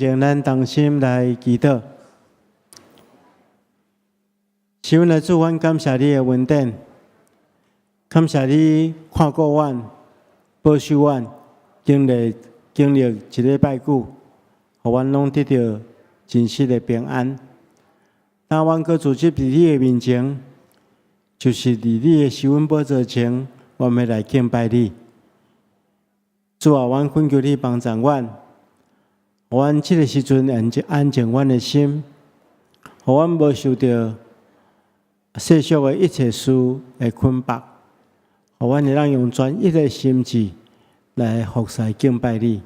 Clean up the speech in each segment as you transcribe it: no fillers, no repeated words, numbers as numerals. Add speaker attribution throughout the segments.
Speaker 1: 让咱同心来祈祷。希望来主，阮感谢你的恩典，感谢你看顾阮、保守阮，经历一礼拜久，互阮拢得到真实的平安。当阮搁自己伫你的面前，就是伫你的施恩宝座前，阮要来敬拜你。主啊，阮恳求你帮助阮，互阮即个时阵安静阮的心，互阮无受到世俗的一切事的捆绑，互阮会当用专一的心志来服侍敬拜你。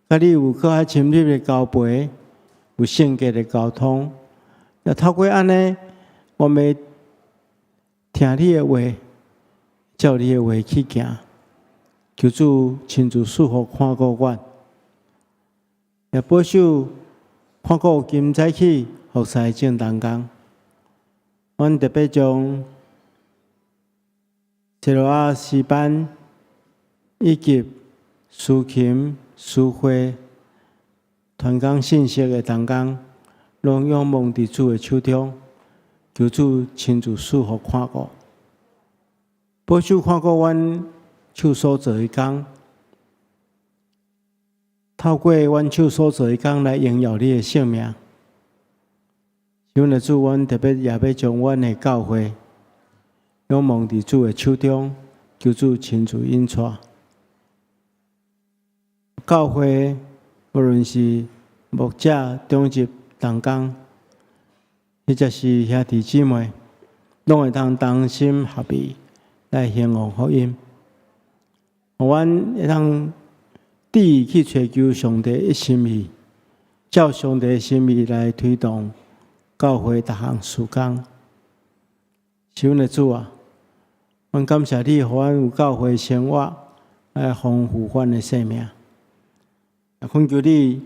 Speaker 1: 甲你有搁较深入的交陪，有圣洁的交通。也透过安尼，我们听你的话，照你的话去行。求主亲自赐福看顾阮，也保守看顾今早起服侍正当工。阮特别将谢罗亚诗班以及苏琴、苏慧传讲信息的当工，拢仰望伫主的手中，求主亲自赐福看顾，保守看顾阮手所做的工，透过阮手所做的工来荣耀你的性命。求你主，阮特别也要将阮的教会仰望伫主的手中，求主亲自引带。教会无论是牧者、长执、同工，或者是兄弟姊妹，拢会当同心合意来兴旺福音。互阮会当致意去追求上帝的心意，照上帝的心意来推动教会逐项事工。是阮的主啊，阮感谢你，互阮有教会生活来丰富阮的生命。也恳求你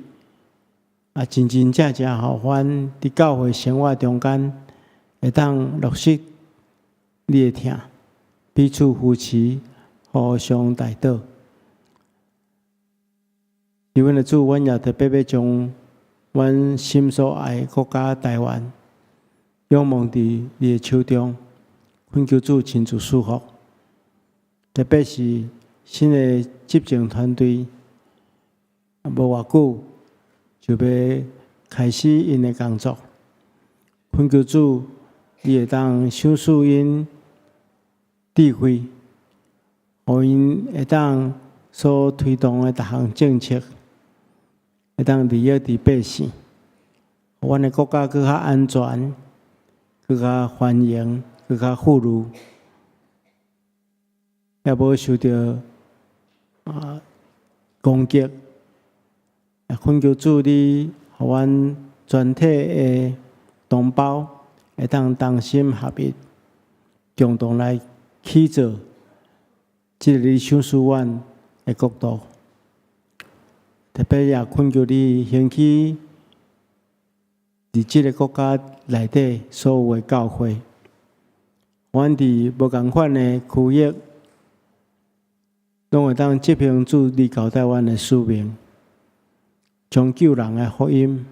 Speaker 1: 真真正正互阮伫教会生活中间，会当落实你的听，彼此扶持。互相带导，是阮的主，阮也特别要将阮心所爱的国家台湾仰望伫你的手中，恳求主亲自赐福。特别是新的执政团队，无偌久就要开始因的工作，恳求主，你会当赏赐因智慧。互因会当所推动的逐项政策，会当利益伫百姓，互阮的国家更较安全、更较繁荣、更较富裕，也无受到攻击。也恳求主你，互阮全体的同胞会当同心合意，共同来起造。即个你赏赐阮的国度，特别也恳求你兴起伫即个国家内底所有的教会，阮伫无共款的区域，拢会当执行主你交代阮的使命，将救人的福音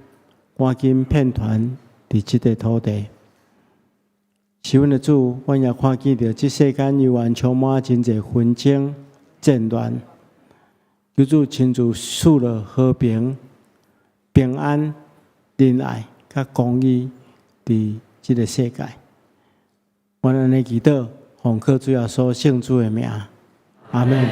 Speaker 1: 赶紧遍传伫即个土地。是阮的主，阮也看见着即世间犹原充满真侪纷争、战乱，求主亲自赐了和平、平安、仁爱、甲公义伫即个世界。阮安尼祈祷，奉靠主耶稣圣主的名，阿门。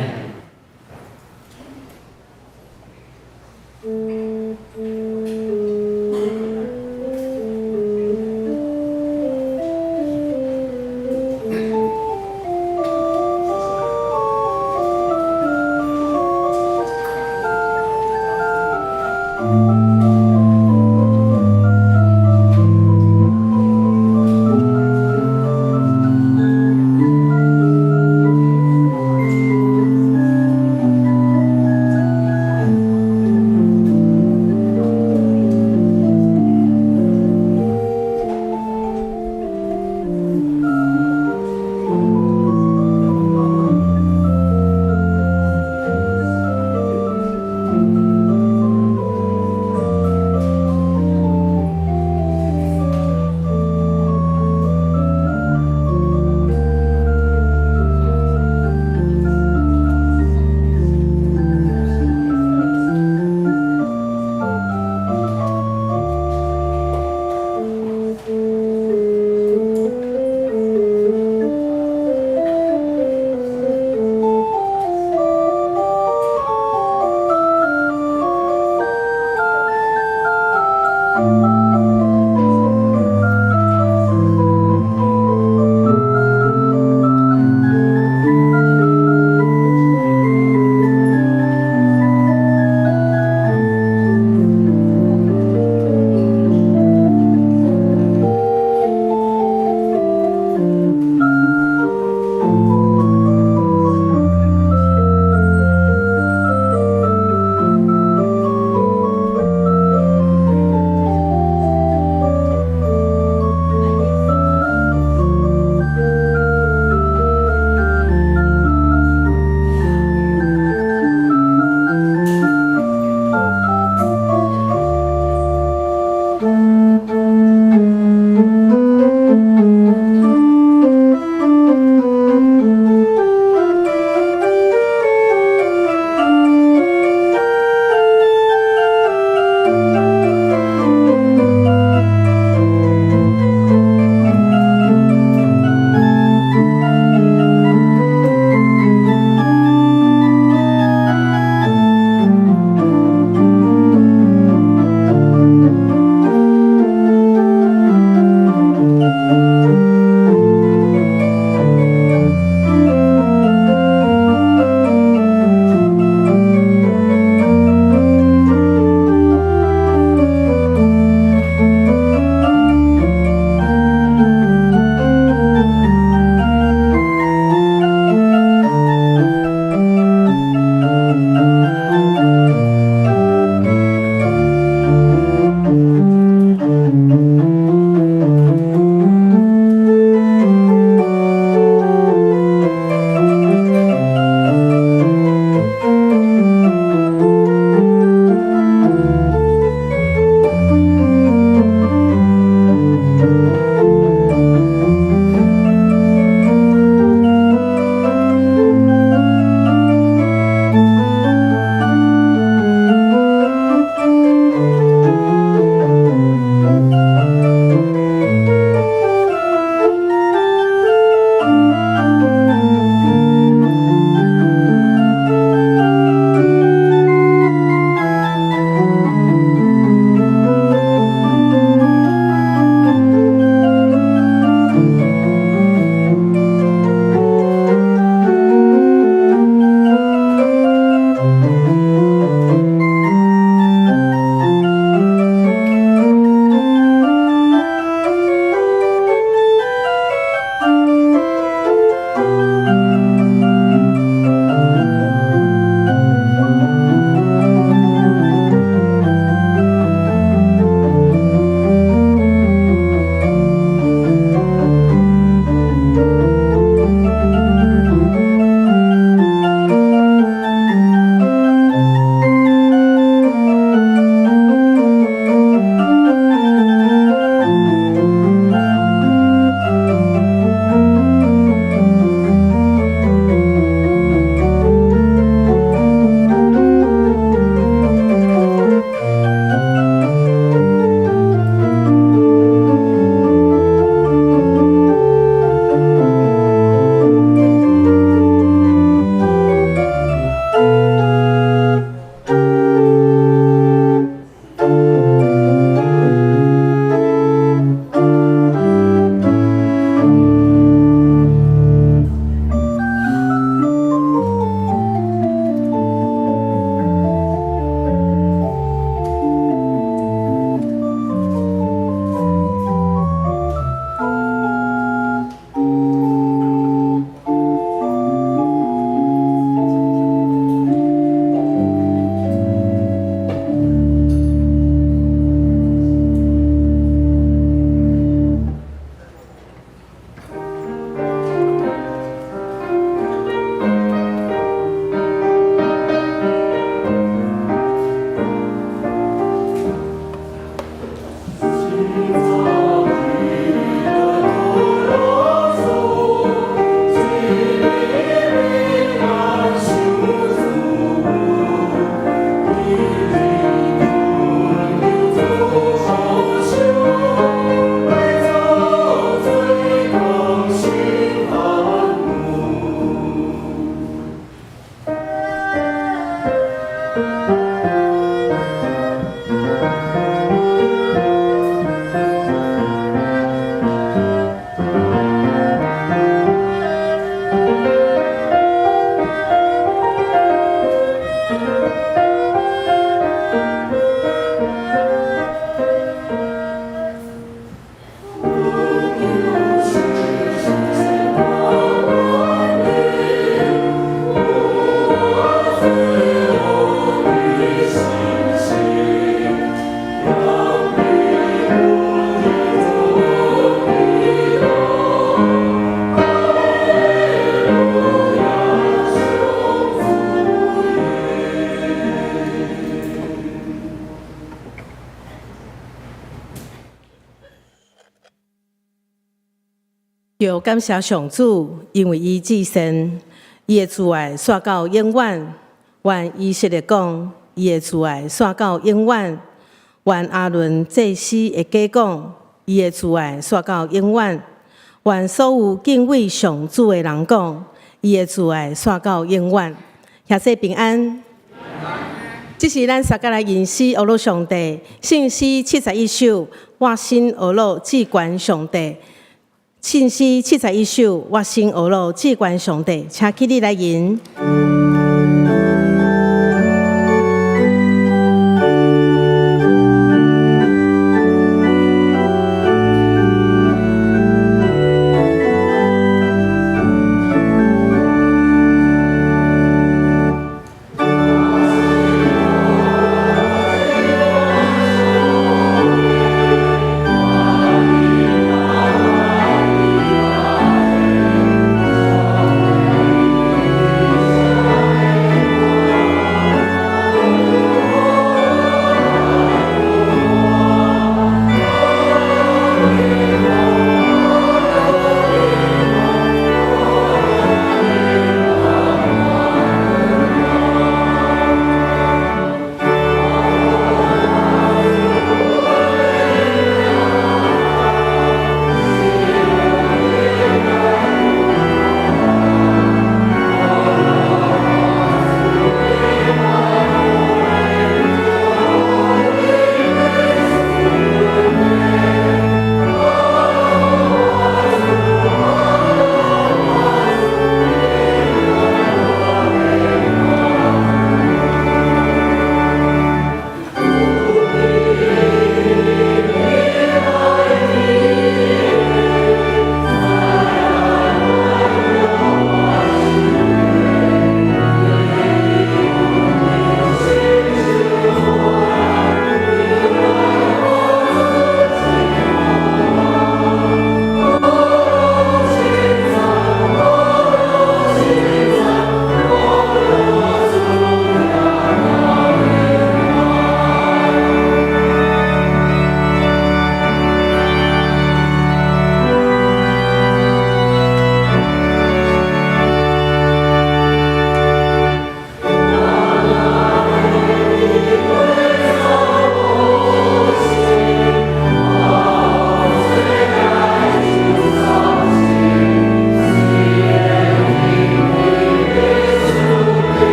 Speaker 2: 着感谢上主，因为伊至善，伊的慈爱续到永远。愿以色列讲，伊的慈爱续到永远。愿阿伦祭司会假讲，伊的慈爱续到永远。愿所有敬畏上主的人讲，伊的慈爱续到永远。谢谢平安。这是咱撒迦来吟诗学乐上帝，圣诗71首，我心学乐至关上帝。圣诗71首，我心学乐至关上帝，请起立来吟。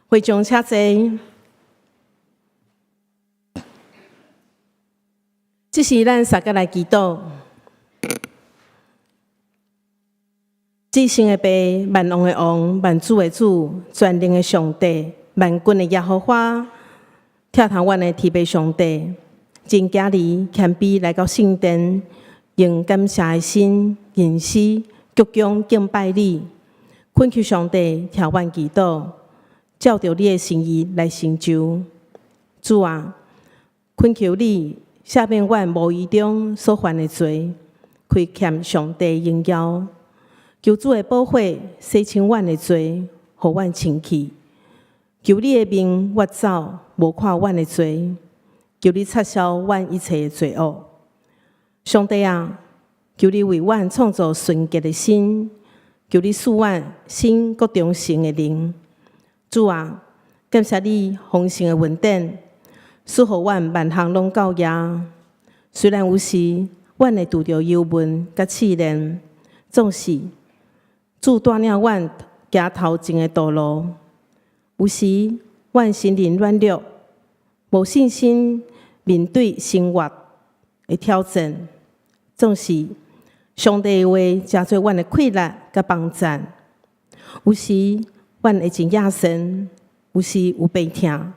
Speaker 2: 会众请坐。这是咱撒迦来祈祷。至圣的爸，万王的王，万主的主，全能的上帝，万军的耶和华，跳堂湾的天父上帝，真今日谦卑来到圣殿，用感谢的心吟诗，鞠躬敬拜你，恳求上帝听阮祈祷。照着你的心意来成就，主啊，恳求你赦免阮无意中所犯的罪，亏欠上帝荣耀。求主的保护洗清阮的罪，互阮清气。求你的面越走，无看阮的罪。求你撤销阮一切的罪恶。上帝啊，求你为阮创造纯洁的心，求你使阮心各忠诚的灵。主啊，感谢你丰盛的恩典，使互阮万项拢够用。虽然有时阮会拄着忧闷甲试炼，总是主带领阮行头前的道路。有时，阮心灵软弱，无信心面对生活的挑战，总是上帝的话加做阮的快乐甲帮助。有时，阮会真野神，有时有悲痛。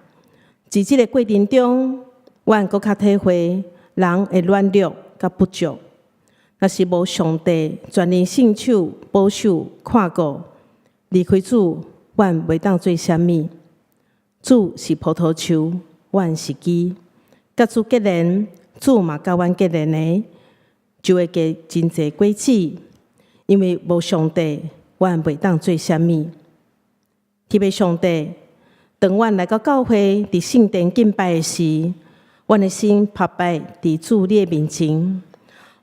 Speaker 2: 在这个过程中，阮搁较体会人的软弱甲不足。若是无上帝全然伸手保守看顾，离开主，阮袂当做啥物。主是葡萄树，阮是枝，甲主结连，主嘛甲阮结连的，就会结真侪果子。因为无上帝，阮袂当做啥物。特别上帝，当阮来到教会伫圣殿敬拜的时，阮的心拍摆伫主你的面前，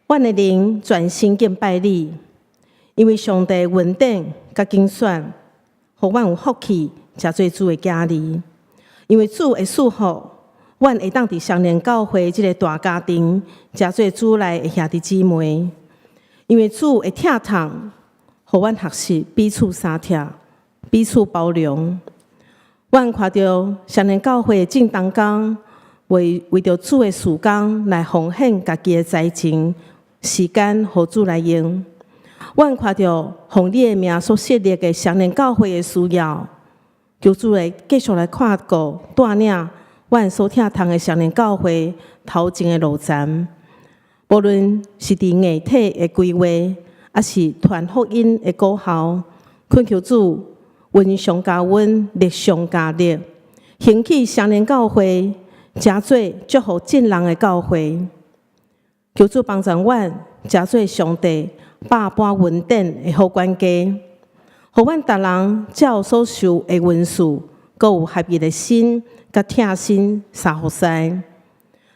Speaker 2: 阮的灵全心敬拜你。因为上帝的恩典甲拣选，互阮有福气，食做主的家己。因为主的赐福，阮会当伫相连教会这个大家庭，食做主内的兄弟姊妹。因为主会疼痛，互阮学习彼此相疼，彼此包容。阮看到相连教会的正当工，为着主的事工来奉献家己的财情、时间，互主来用。阮看到奉你的名所设立的相连教会的需要，求主来继续来看顾、带领阮所疼痛的相连教会头前的路站。无论是伫硬体的规划，还是传福音的果效，恳求主恩上加恩，力上加力，兴起相连教会，诚做祝福众人的教会。求主帮助阮，诚做上帝百般恩典的好管家，互阮逐人照所受的恩赐，阁有合一的心，甲疼心三福塞，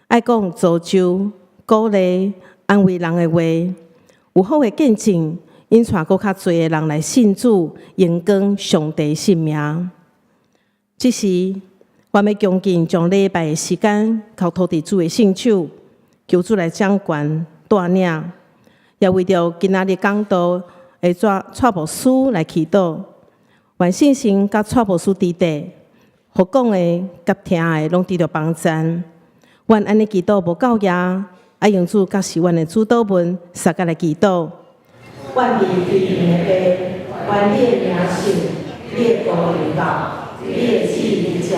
Speaker 2: 爱讲造就、鼓励、安慰人的话，有好的见证，引带阁较侪的人来信主，荣光上帝圣名。这时，我要恭敬将礼拜的时间交托伫主的圣手，求主来掌管带领，也为着今仔日讲道的蔡牧师来祈祷，愿信心甲蔡牧师伫地，互讲的甲听的拢得到帮助。愿安尼祈祷无够也，爱用主甲是阮的主祷文，三个来祈祷。愿伫对面的爸，愿你的名圣，你的国临到，你的旨意成，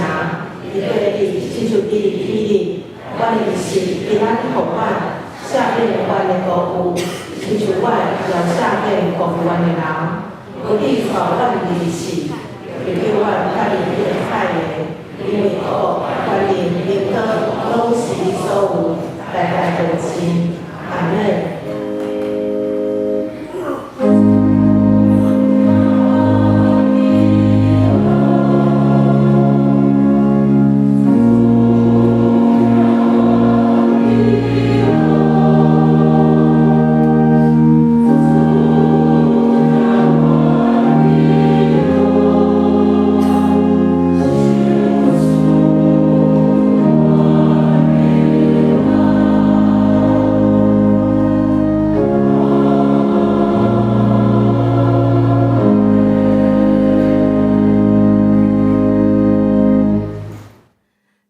Speaker 2: 伊对你亲像你起你，阮的是今仔日互阮下面阮的辜负，亲像阮也下面辜负阮的人，有你带阮入世，就叫阮较认真爱的，因为国、权力、荣光，拢是你所有，代代同心。阿门。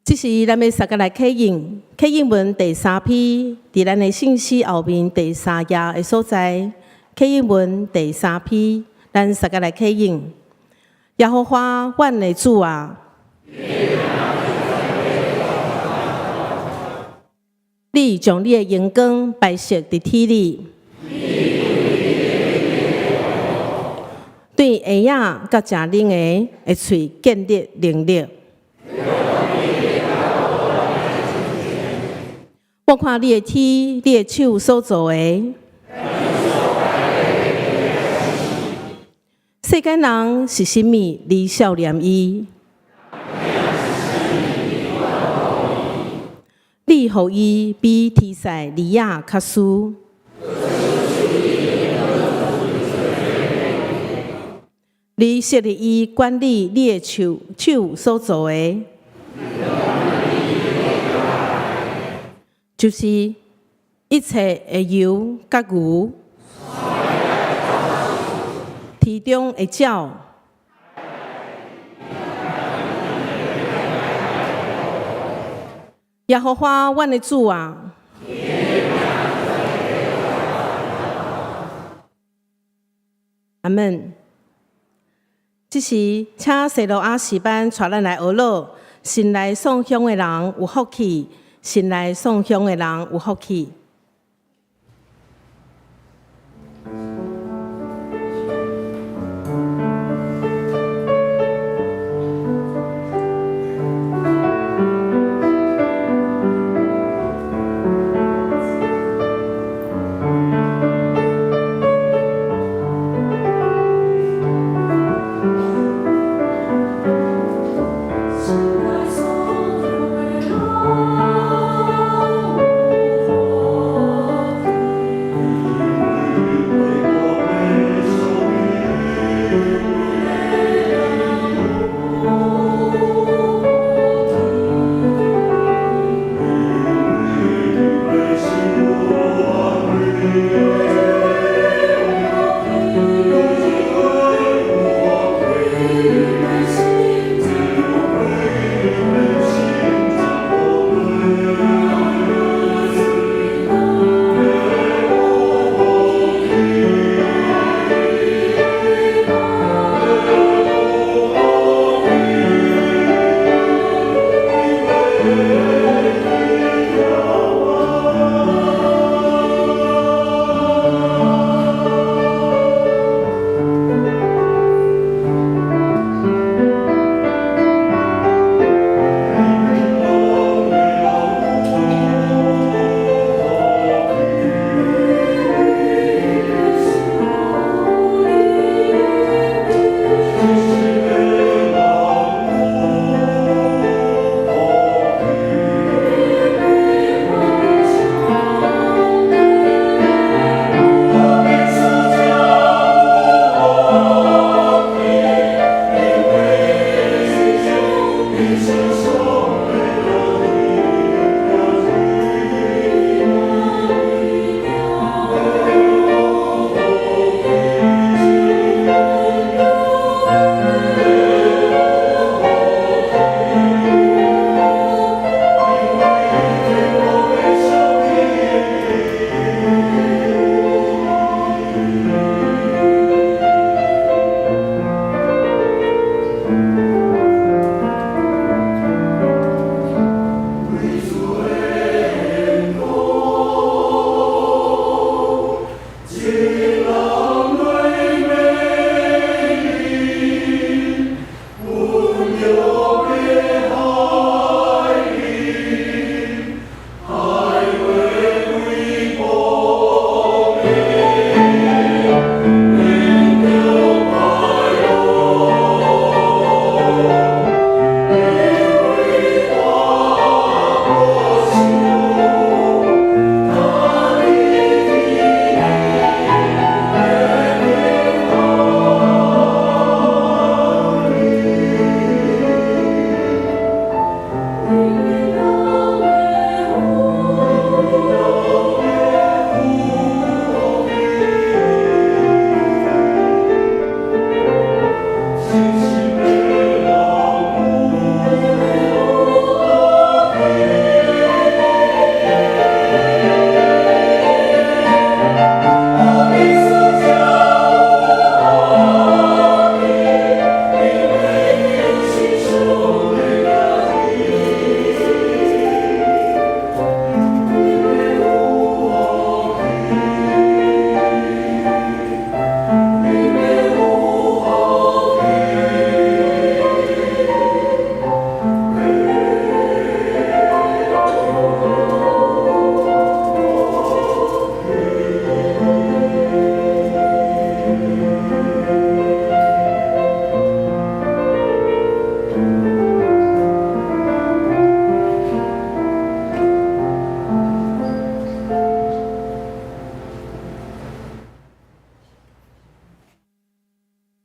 Speaker 2: 这是咱要三个来启应，启应文第3篇，伫咱的信息后面第3页的所在。启应文第3篇，咱三个来启应。耶和华，阮的主啊，你将你的荣光摆设伫天里，对婴仔甲食奶的喙建立能力。我看你的天，你的手所做的，世间人是甚物？你笑念伊，你予伊比天使利亚较输。你设立伊管理你的手所做的。就是一切的油甲牛，天鱼中的鸟。耶和华，阮的主啊！阿门。这时，请西罗亚诗班带咱来学乐，神来送香的人有福气，神来送香的人有福气。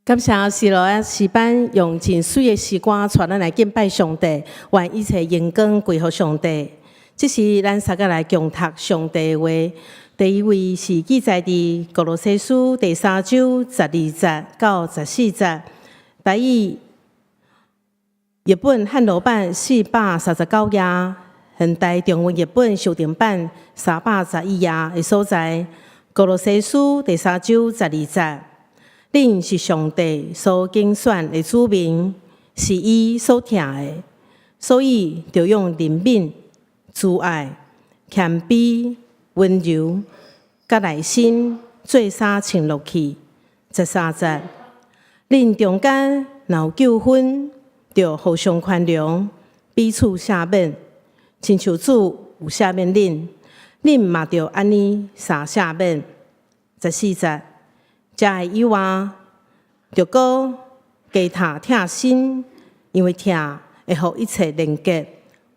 Speaker 2: 感谢西罗亚诗班用真水的诗歌，带咱来敬拜上帝，愿一切荣光归乎上帝。这是咱三个来共读上帝的话，第一位是记载伫《歌罗西书》第3章12节到14节，台语日本汉罗版439页，现代中文日本修订版311页的所在。《歌罗西书》第3章12节，恁是上帝所拣选的子民，是伊所疼的，所以就用怜悯、慈爱、谦卑、温柔，甲耐心做相称落去。13节，恁中间若有纠纷，就互相宽容，彼此赦免，亲像主有赦免恁，恁嘛着安尼相赦免。14节，遮以外，着搁加疼心，因为疼会互一切连结，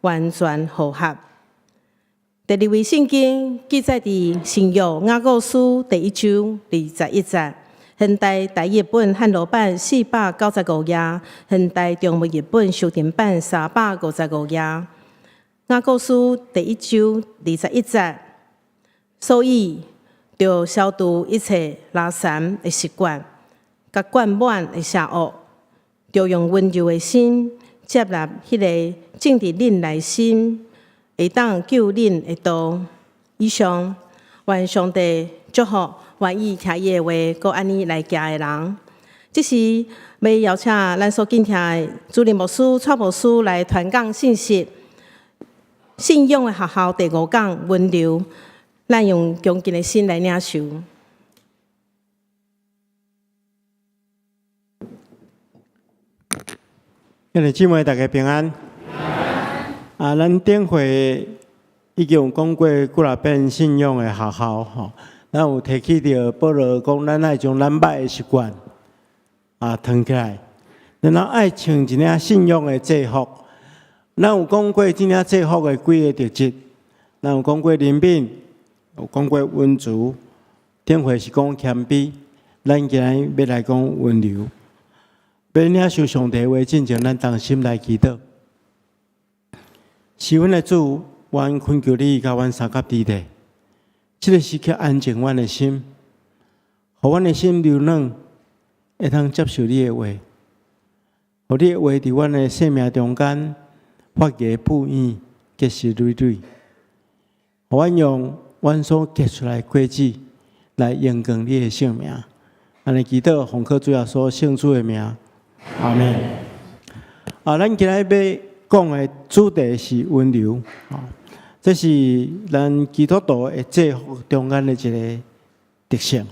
Speaker 2: 完全和合。第二位圣经记载伫新约雅各书第1章21节，现代台语本汉罗版495页，现代中文日本修订版355页。雅各书第1章21节，所以着消除一切拉散的习惯，甲惯满的邪恶，着用温柔的心接纳迄个正伫恁内心，会当救恁的道。以上，愿上帝祝福愿意听伊的话，搁安尼来行的人。这是要邀请咱所敬听的主任牧师、蔡牧师来传讲信息。信仰的学校第5讲温柔，咱用恭敬的心来领受。
Speaker 1: 兄弟姊妹，大家平安。咱顶会已经有讲过几啊遍信仰的学校吼，咱有提起着保罗讲，咱爱将咱歹的习惯腾起来，然后爱穿一领信仰的制服。咱有讲过这领制服的几个特质，咱有讲过怜悯，有讲过温柔，顶会是讲谦卑，咱今日要来讲温柔。要领受上帝话进前，咱当心来祈祷。是阮的主，阮恳求你，甲阮三甲伫地。这个时刻安静阮的心，互阮的心柔软，会通接受你的话，互你的话伫阮的生命中间发芽布衣，结实累累。互阮用阮所结出来的果子来荣光你的性命。安尼祈祷，奉靠主耶稣圣主的名。阿门。咱今日要讲的主题是温柔，这是咱基督徒的制服中间的一个特性。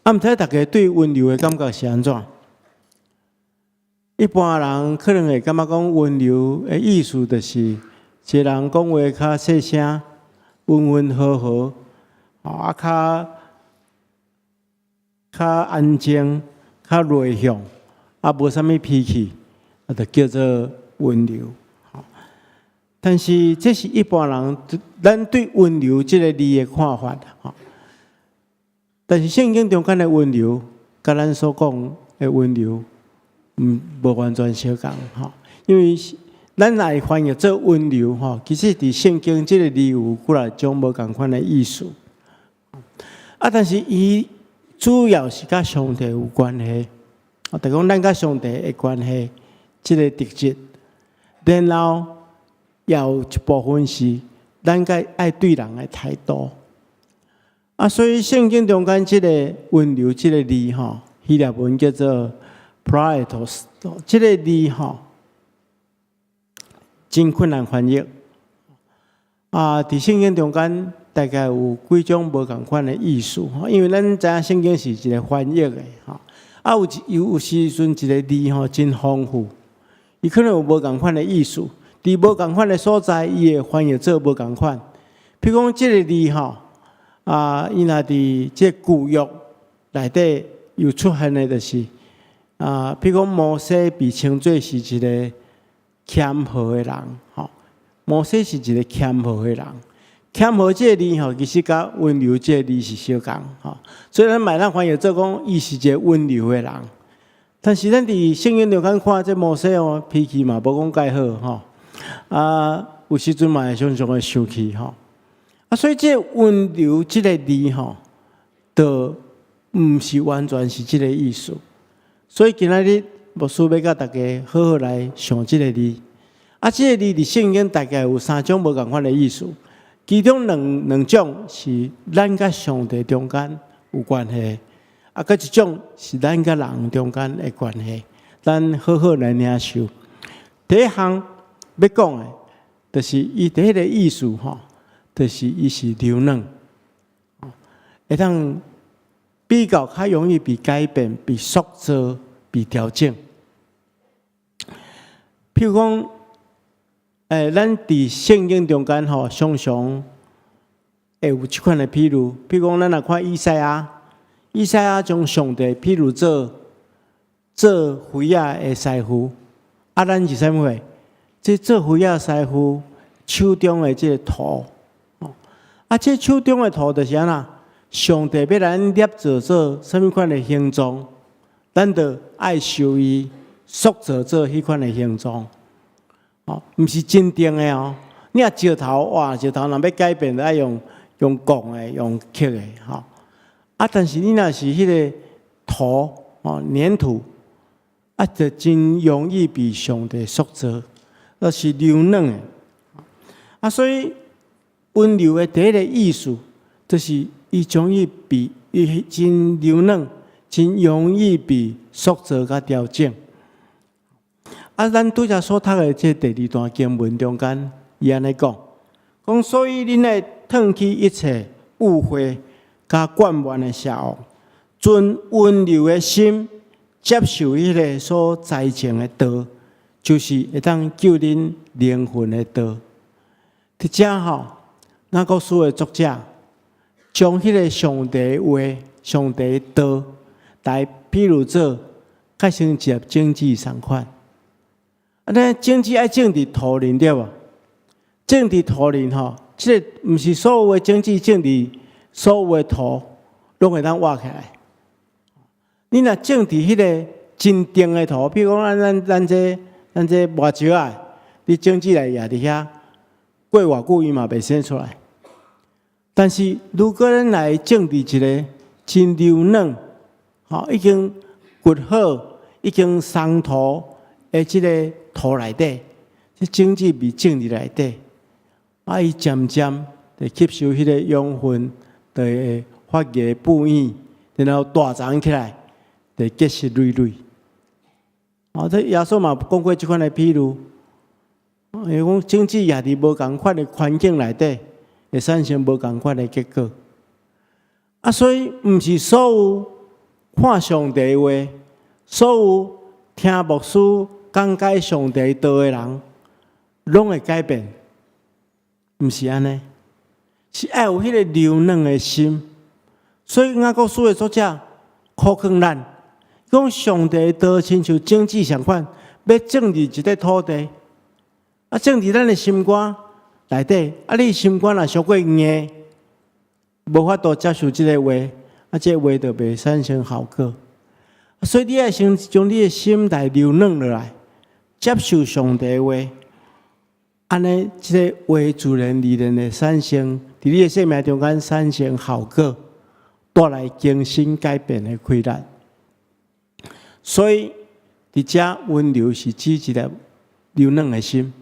Speaker 1: 毋知大家对温柔的感觉是安怎？一般人可能会感觉讲温柔的意思，就是一个人讲话较细声、温温和和，较安静、较内向。无啥物脾气，就叫做温柔。但是这是一般人咱对温柔这个字的看法。但是圣经中间的温柔，甲咱所讲的温柔，无完全相共。因为咱来翻译做温柔，其实伫圣经这个字有几啊种无共款的意思。但是伊主要是甲上帝有关系。就讲咱甲上帝的关系，这个特质，然后也有一部分是咱甲爱对人的态度。所以圣经中间这个温柔这个字，希腊文叫做 praetos， 这个字真困难翻译。伫圣经中间大概有几种无共款的意思，因为咱知影圣经是一个翻译的。有时阵一个字真丰富，伊可能有无共款的意思，伫无共款的所在，伊会翻译做无共款。譬如讲，这个字伊若伫这旧约内底有出现的，就是譬如讲摩西被称作是一个谦和的人，摩西是一个谦和的人。谦和这个字其实甲温柔这个字是相共，所以咱买咱翻译做讲，伊是一个温柔的人。但是咱伫圣经中间看这摩西脾气嘛无讲介好，有时阵嘛会常常会生气所以这温柔这个字吼，都唔是完全是这个意思。所以今仔日牧师要甲大家好好来想这个字。这个字伫圣经大概有3种无共款的意思，其中两种是咱甲上帝中间有关系，搁一种是咱甲人中间的关系。咱好好来领受。第一项要讲的，就是伊第一个意思吼，就是伊是柔软，会当比较较容易被改变、被塑造、被调整。譬如讲，咱伫圣经中间吼，常常会有即款的譬如，譬如讲，咱若看以赛亚将上帝譬如做肥仔的师傅，咱是啥物货？这做肥仔师傅手中的这个土，这手中的土就是安那？上帝要咱捏造做什么款的形状，咱就爱受伊塑造做迄款的形状。毋是真定的哦。你若石头，哇，石头若要改变，就爱用钢的、用刻的，但是你若是迄个土粘土，就真容易被上帝塑造，那是柔软的。所以温柔的第一个意思，就是伊将伊真柔软，真容易被塑造甲调整。咱拄则所读的这第2段经文中间，伊安尼讲，所以恁会褪去一切误会甲惯乱的邪恶，存温柔的心，接受迄个所栽种的道，就是会当救恁灵魂的道。伫遮吼，雅各书的作者将迄个上帝的话、上帝的道来比如做，甲像接政治同款。咱政治爱种伫土林对无？种伫土林吼，即个毋是所有的政治种伫所有的土，拢会当挖起来。你若种伫迄个真定的土，比如讲咱这麻石啊，你种起来也伫遐，过偌久伊嘛袂生出来。但是如果咱来种伫一个真柔软，已经掘好、已经松土的即个土内底，这种子被种伫内底，伊渐渐就吸收迄个养分，就会发芽布衣，然后大长起来，就结实累累。这耶稣嘛讲过即款的譬如，伊讲种子也伫无共款的环境内底，会产生无共款的结果。所以毋是所有看上帝的话，所有听牧师讲解上帝道的人，拢会改变，毋是安尼，是爱有迄个柔软的心。所以雅各书的作者苦劝咱，讲上帝的道亲像种子相款，要种伫一块土地，种伫咱的心肝内底。你心肝若伤过硬，无法度接受即个话，即个话就袂产生效果。所以你要先将你的心来柔软落来，接受上帝的话，安尼即个话自然而然的产生，伫你的生命中间产生效果，带来更新改变的快乐。所以伫遮温柔是指一个柔软的心，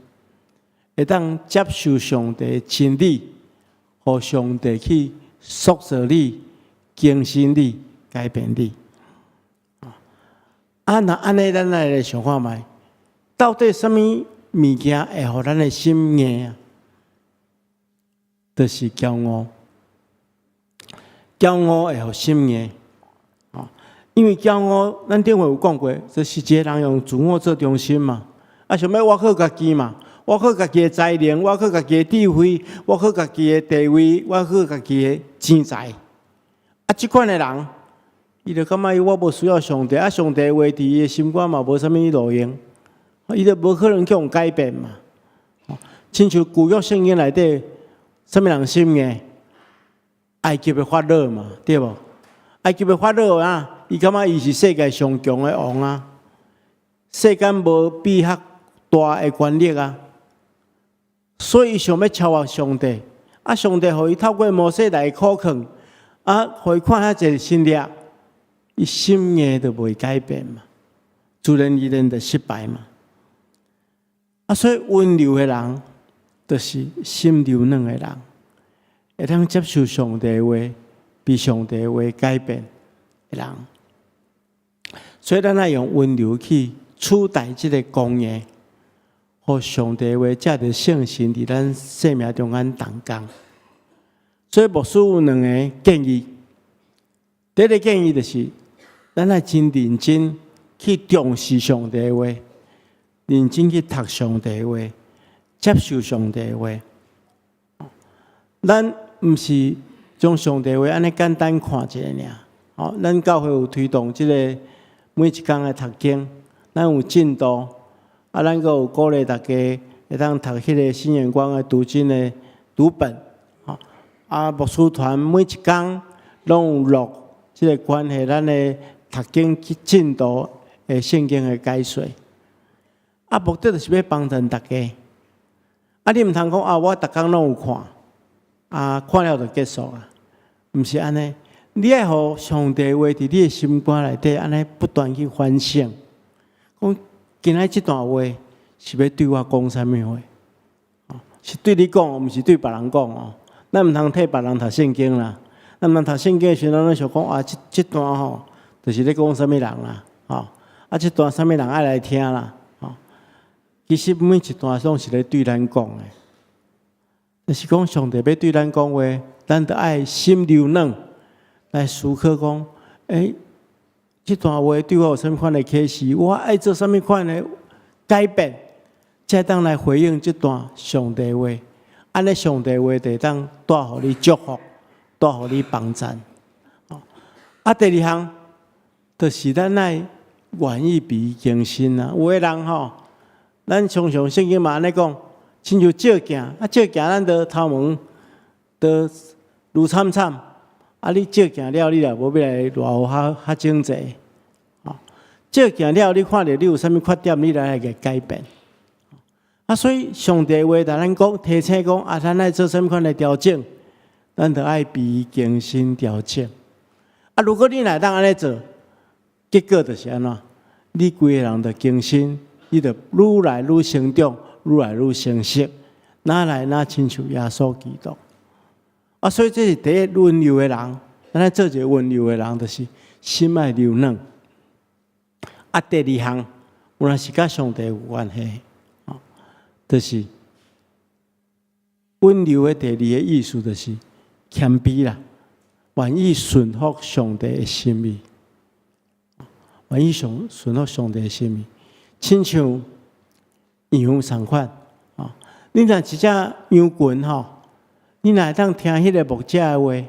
Speaker 1: 会当接受上帝的真理，互上帝去塑造你、更新你、改变你。那安尼，咱来想看觅，到底什么物件会互咱的心硬？就是骄傲，骄傲会互心硬。因为骄傲，咱顶回有讲过，就是一个人用自我做中心嘛，想要挖好家己嘛，挖好家己的才能，挖好家己的智慧，挖好家己的地位，挖好家己的钱财。即款的人，伊就感觉伊我无需要上帝，上帝话伫伊的心肝嘛无啥物路用，伊就无可能去用改变嘛。亲像旧约圣经内底，啥物人心硬？埃及的法老嘛，对无？埃及的法老啊，伊感觉伊是世界上强的王啊，世间无比较大的权力啊，所以伊想要超越上帝，啊，上帝互伊透过摩西来苦劝，啊，互伊看遐一个新粒，伊心硬就袂改变嘛，自然而然就失败嘛。啊，所以温柔的人，就是心柔软的人，会当接受上帝的话，被上帝的话改变的人。所以咱要用温柔去取代这个公义，互上帝的话才着圣神伫咱生命中间动工。所以牧师有两个建议，第一个建议就是，咱要真认真去重视上帝的话，认真去读上帝的话，接受上帝的话。咱毋是将上帝的话安尼简单看一下尔。咱教会有推动这个每一天的读经，咱有进度，啊，咱阁有鼓励大家会当读迄个新眼光的读经的读本。啊，牧师团每一天拢有录即个关系咱的读经进度的圣经的解说。啊，目的就是要帮助大家。啊，你毋通讲啊，我逐工拢有看，啊，看了就结束啊，毋是安尼。你爱互上帝话伫你的心肝内底，安尼不断去反省。讲今仔即段话是要对我讲啥物话？是对你讲，毋是对别人讲哦。咱毋通替别人读圣经啦。咱毋通读圣经的时阵，咱想讲啊，即段吼，就是咧讲啥物人啦，吼。啊，即段啥物人爱来听啦，吼。其实每一段拢是咧对咱讲的，就是讲上帝要对咱讲话，咱着爱心柔软。来思考讲，这段话对我有什么款的启示？我爱做什么款的改变，才当来回应这段上帝话。安尼上帝话就当带互你祝福，带互你帮助。啊，第二项就是咱爱愿意被更新啊。有的人吼，咱常常圣经嘛安尼讲，亲像照镜，啊照镜咱着头毛着如惨惨。啊！你照镜了，你也无要来偌好较整齐。照镜了，你看到你有啥物缺点，你来个改变。啊，所以上帝话，甲咱讲提醒讲啊，咱爱做啥物款的调整，咱着爱被更新调整。啊，如果你来当安尼做，结果就是安怎？你规个人着更新，你着愈来愈成长，愈来愈成熟，哪来哪亲像耶稣基督。啊，所以这是第一温柔的人，咱来做一个温柔的人，就是心爱柔软。啊，第二项，有若是甲上帝有关系，就是温柔的第二个意思，就是谦卑啦，愿意顺服上帝的心意，愿意顺服上帝的心意，亲像羊同款啊。你若一只羊群吼。你若会当听迄个牧者的话，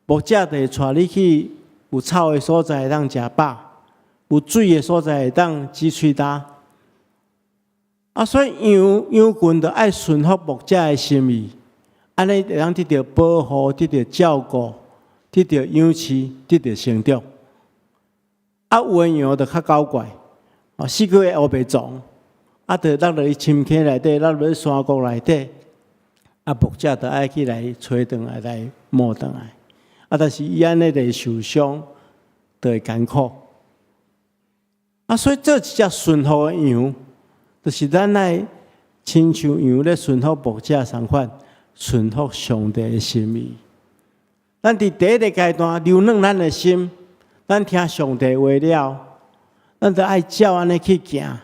Speaker 1: 牧者就会带你去有草的所在，会当食饱；有水的所在，会当止喙焦。啊，所以羊群就爱顺服牧者的心意，安尼会当得到保护，得到照顾，得到养饲，得到成长。啊，有的羊就较搞怪，四个月黑白撞，啊，就落落去深溪内底，落落去山谷内底。啊，牧者就爱去来吹转来，来摸转来。啊，但是伊安尼就会受伤，就会艰苦。啊，所以这一只顺服的羊，就是咱来亲像羊咧顺服牧者同款，顺服上帝的心意。咱伫第一个阶段柔软咱的心，咱听上帝话了，咱就爱照安尼去行，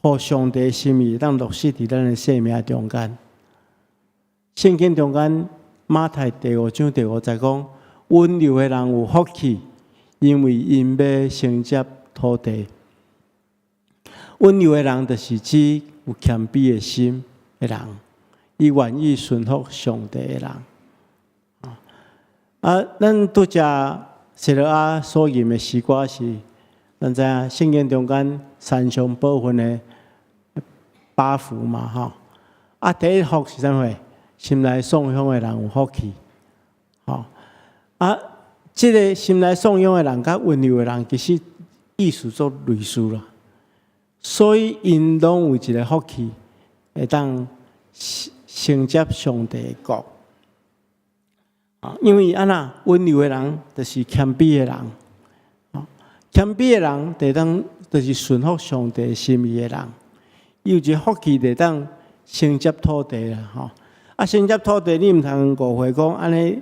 Speaker 1: 互上帝的心意当落实伫咱的生命中间。圣经中间马太第5章第5节讲，温柔的人有福气，因为因要承接土地。温柔的人就是指有谦卑的心的人，伊愿意顺服上帝的人。咱拄只西罗亚所吟的诗歌是，咱知影圣经中间三上部分的8福嘛，吼。啊，第一福是啥货？心内颂扬的人有福气，这个心内颂扬的人甲温柔的人，其实意思做类似啦。所以因拢有一个福气，会当承接上帝的国。因为安那温柔的人，就是谦卑的人。谦卑的人，就当就是顺服上帝心意的人。有一个福气，就当承接土地啦。承接土地，你唔通误会讲安尼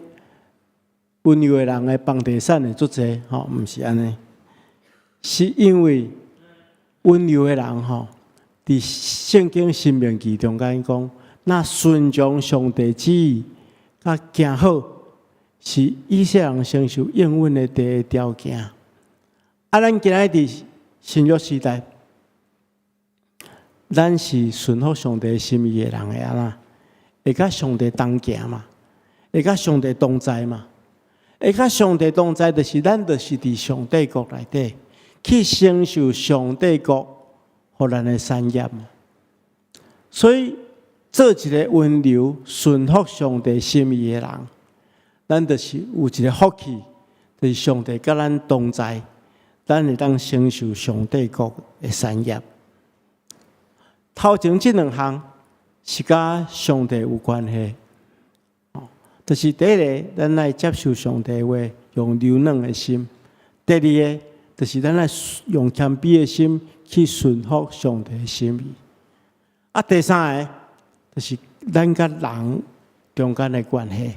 Speaker 1: 温柔的人的房地产会足济，唔是安尼。是因为温柔的人，伫圣经申命记中间讲，那顺从上帝旨意，甲行好。是以色列人承受应允的第一条件。咱今仔日新约时代，咱是顺服上帝心意的人的安那，会甲上帝同行嘛，会甲上帝同在嘛，会甲上帝同在，就是咱就是伫上帝国内底去承受上帝国互咱的产业嘛。所以做一个温柔顺服上帝心意的人。咱就是有一个福气，就是上帝甲咱同在，咱会当承受上帝国的产业。头前这两项是甲上帝有关系，就是第一个，咱来接受上帝话，用柔软的心；第二个，就是咱来用谦卑的心去顺服上帝的心意。第三个，就是咱甲人中间的关系。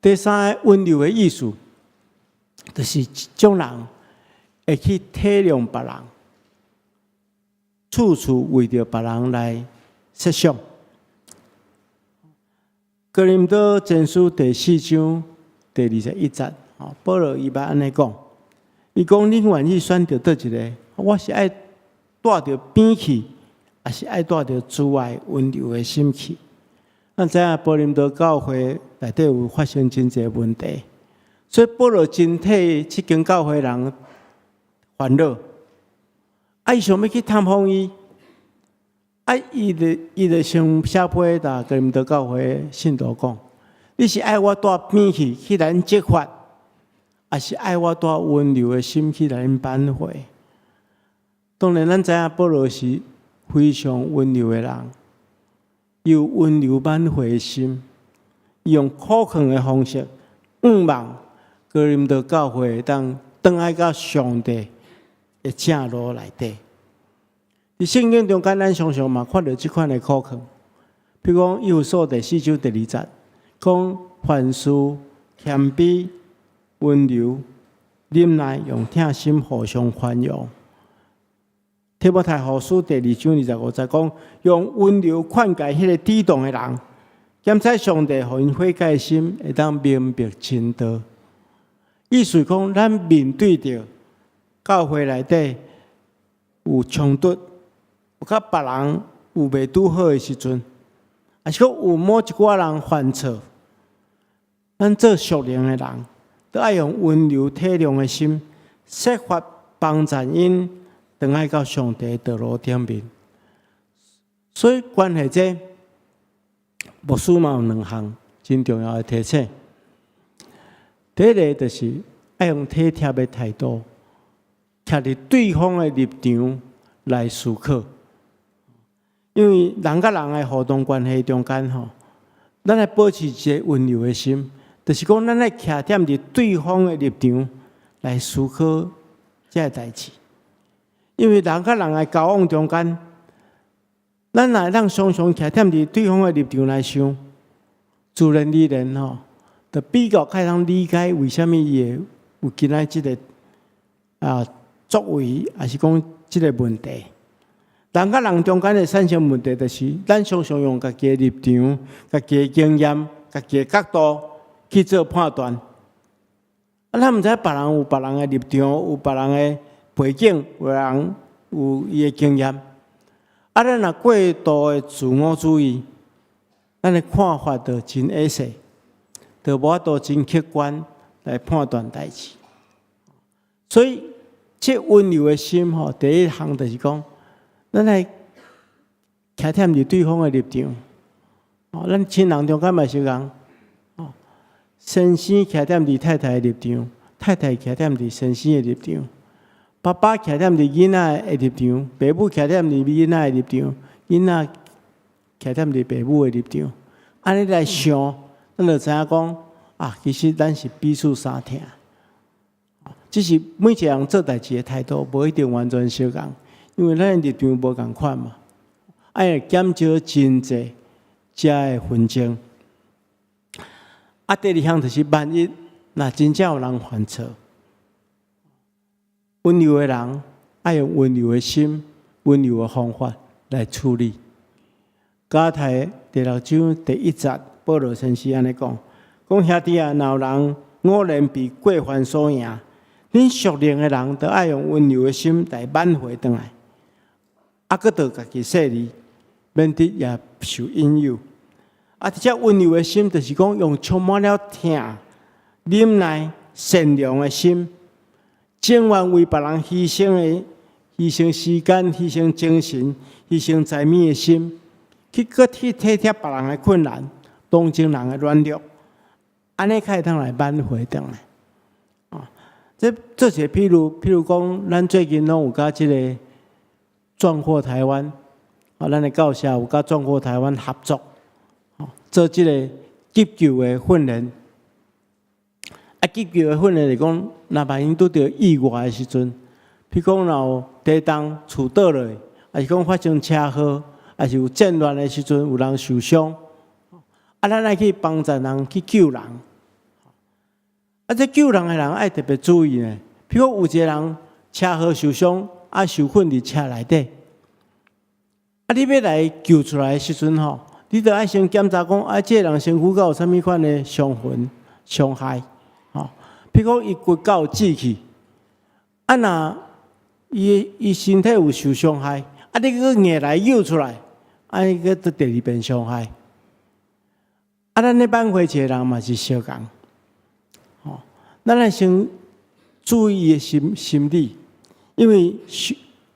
Speaker 1: 第三个温柔的意思，就是一种人会去体谅别人，处处为着别人来设想。哥林多前书第4章第21节，保罗伊捌安尼讲，伊讲恁愿意选择倒一个？我是爱带着边去，还是爱带着慈爱温柔的心去？咱知影保林多教会内底有发生真侪问题，所以保罗真替即间教会人烦恼。伊想要去探访伊，伊就先写批甲哥林多教会信徒讲：你是爱我带边去来因揭发，还是爱我带温柔的心去来因挽回？当然，咱知影保罗是非常温柔的人。有温柔挽回的心，用苦劝的方式，望哥林多教会当转来到上帝的正路内底。伫圣经中间，咱常常嘛看到即款的苦劝，比如讲《以弗所第4章第2节，讲凡事谦卑、温柔、忍耐，用疼心互相宽容。提摩太后书第2章25节讲，用温柔劝诫迄个抵挡的人，检测上帝互因悔改心，会当明白真道。意思讲，咱面对着教会内底有冲突，有甲别人有未拄好的时阵，还是讲有某一寡人犯错，咱做属灵的人，都爱用温柔体谅的心，设法帮助因。等爱到上帝道路顶面，所以关系这牧师嘛有2项真重要的提醒。第一个就是爱用体贴的态度，徛伫对方的立场来思考。因为人甲人的互动关系中间咱来保持一个温柔的心，就是讲咱来徛踮伫对方的立场来思考这代志。因为人甲人的交往中间，咱若常常徛踮伫对方的立场来想，自然而然就比较较通理解为什么伊会有今仔即个作为，还是讲即个问题。人甲人中间的产生问题，就是咱常常用家己的立场、家己的经验、家己的角度去做判断。咱毋知别人有别人的立场，有别人的背景，有人有伊的经验，咱若过度的自我主义，咱的看法就真矮细，就无法度真客观来判断代志。所以，这温柔的心第一项就是讲，咱来徛踮伫对方的立场。咱亲人中间嘛是讲，先生徛踮伫太太的立场，太太徛踮伫先生的立场。爸爸徛踮伫囡仔的立场，爸母徛踮伫囡仔的立场，囡仔徛踮伫父母的立场，安尼来想，咱就知影讲啊，其实咱是彼此相疼。只是每一个人做代志的态度无一定完全相共，因为咱的立场无共款嘛，爱减少真济遮的纷争。第二项就是万一若真正有人犯错，温柔的人爱用温柔的心、温柔的方法来处理。加太第6章第1节，保罗先生安尼讲：兄弟啊，若有人偶然被过犯所赢，恁属灵的人都爱用温柔的心来挽回转来，搁着家己说理，免得也受引诱。伫遮温柔的心，就是讲用充满了疼、忍耐、善良的心，情愿为别人牺牲时间、牺牲精神、牺牲财物的心，去体贴别人的困难，同情人的软弱，安尼才会当来挽回转来。这些譬如讲，咱最近拢有甲即个壮阔台湾，咱的教社有甲壮阔台湾合作。做即个急救的训练，急救的训练是讲，若万一拄到意外的时阵，譬如讲若有地动、厝倒落，还是讲发生车祸，还是有战乱的时阵，有人受伤，咱爱去帮助人去救人。这救人的人爱特别注意呢。譬如有一个人车祸受伤，受困伫车内底，你要来救出来的时阵吼。你着爱先检查讲，这个人身躯有啥物款的伤痕、伤害，譬如讲伊骨有挤去，若伊身体有受伤害，你搁硬来救出来，伊搁得第2遍伤害。咱咧挽回一个人嘛是相共，咱爱先注意伊的心理，因为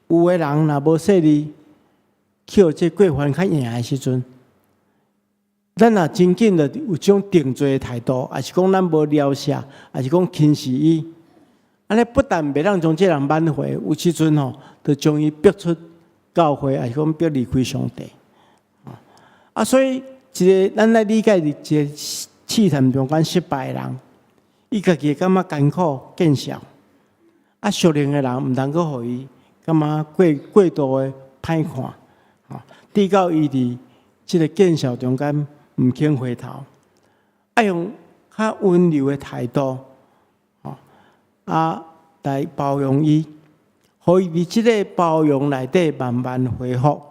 Speaker 1: 有的人若无说理，去互这过犯较硬的时阵。咱若真紧的有种定罪的态度，还是讲咱无了解，还是讲轻视伊，安尼不但袂当将这人挽回，有时阵就将伊逼出教会，还是讲逼离开上帝。所以咱来理解一个试探中间失败的人，伊家己感觉艰苦见效，属灵的人毋通阁互伊感觉过度的歹看，直到伊伫这个见效中间。毋肯回头，爱用较温柔的态度，来包容伊，互伊伫即个包容内底慢慢恢复。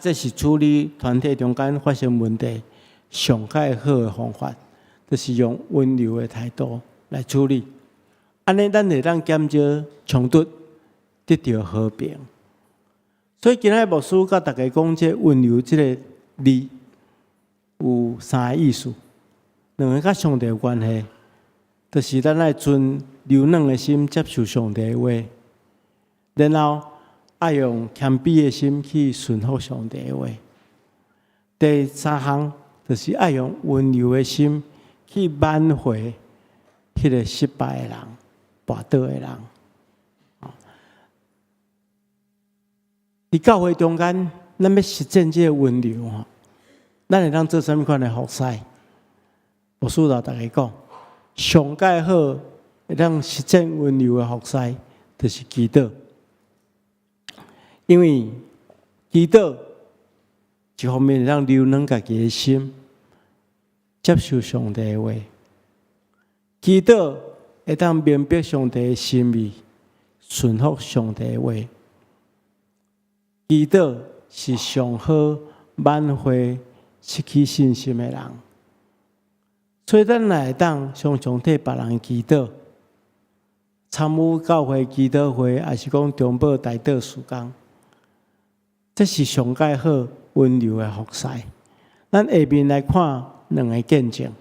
Speaker 1: 这是处理团体中间发生问题上较好的方法，就是用温柔的态度来处理。安尼，咱会当减少冲突，得到和平。所以今仔牧师甲大家讲，这温柔这个字。有3个意思，2个甲上帝有关系，就是咱爱存柔软的心接受上帝的话，然后爱用谦卑的心去顺服上帝的话。第3项就是爱用温柔的心去挽回迄个失败的人、跋倒的人。伫教会中间，咱要实践这个温柔咱会当做啥物款的服侍？牧师老大家讲，上介好会当实践温柔的服侍，就是祈祷。因为祈祷一方面会当柔软家己的心，接受上帝的话；祈祷会当明白上帝的心意，顺服上帝的话。祈祷是上好挽回失去信心的人，所以咱会当常常替别人祈祷，参与教会祈祷会，还是讲中保代祷事工，这是上介好温柔的服侍。咱下面来看2个见证。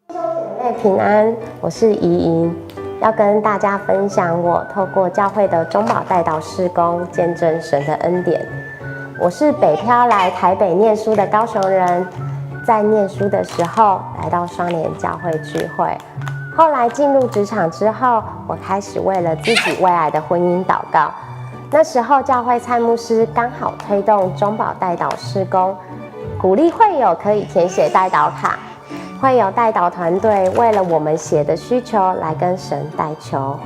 Speaker 3: 姐妹平安，我是怡莹。要跟大家分享我透过教会的中保代祷事工见证神的恩典。我是北漂来台北念书的高雄人，在念书的时候来到双连教会聚会，后来进入职场之后，我开始为了自己未来的婚姻祷告。那时候教会蔡牧师刚好推动中保代祷事工，鼓励会友可以填写代祷卡，会有代祷团队为了我们写的需求来跟神代求。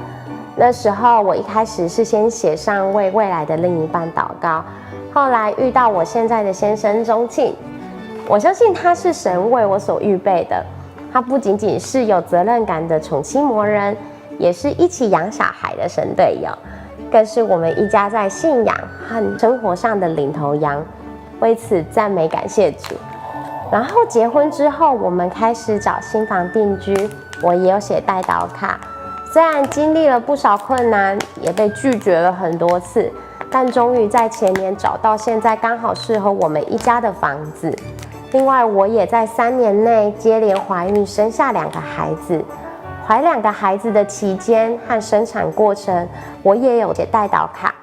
Speaker 3: 那时候我一开始是先写上为未来的另一半祷告，后来遇到我现在的先生钟庆，我相信他是神为我所预备的。他不仅仅是有责任感的宠妻魔人，也是一起养小孩的神队友，更是我们一家在信仰和生活上的领头羊。为此赞美感谢主。然后结婚之后，我们开始找新房定居，我也有写代祷卡。虽然经历了不少困难，也被拒绝了很多次，但终于在前年找到现在刚好适合我们一家的房子。另外，我也在3年内接连怀孕，生下2个孩子。怀2个孩子的期间和生产过程，我也有写代祷卡。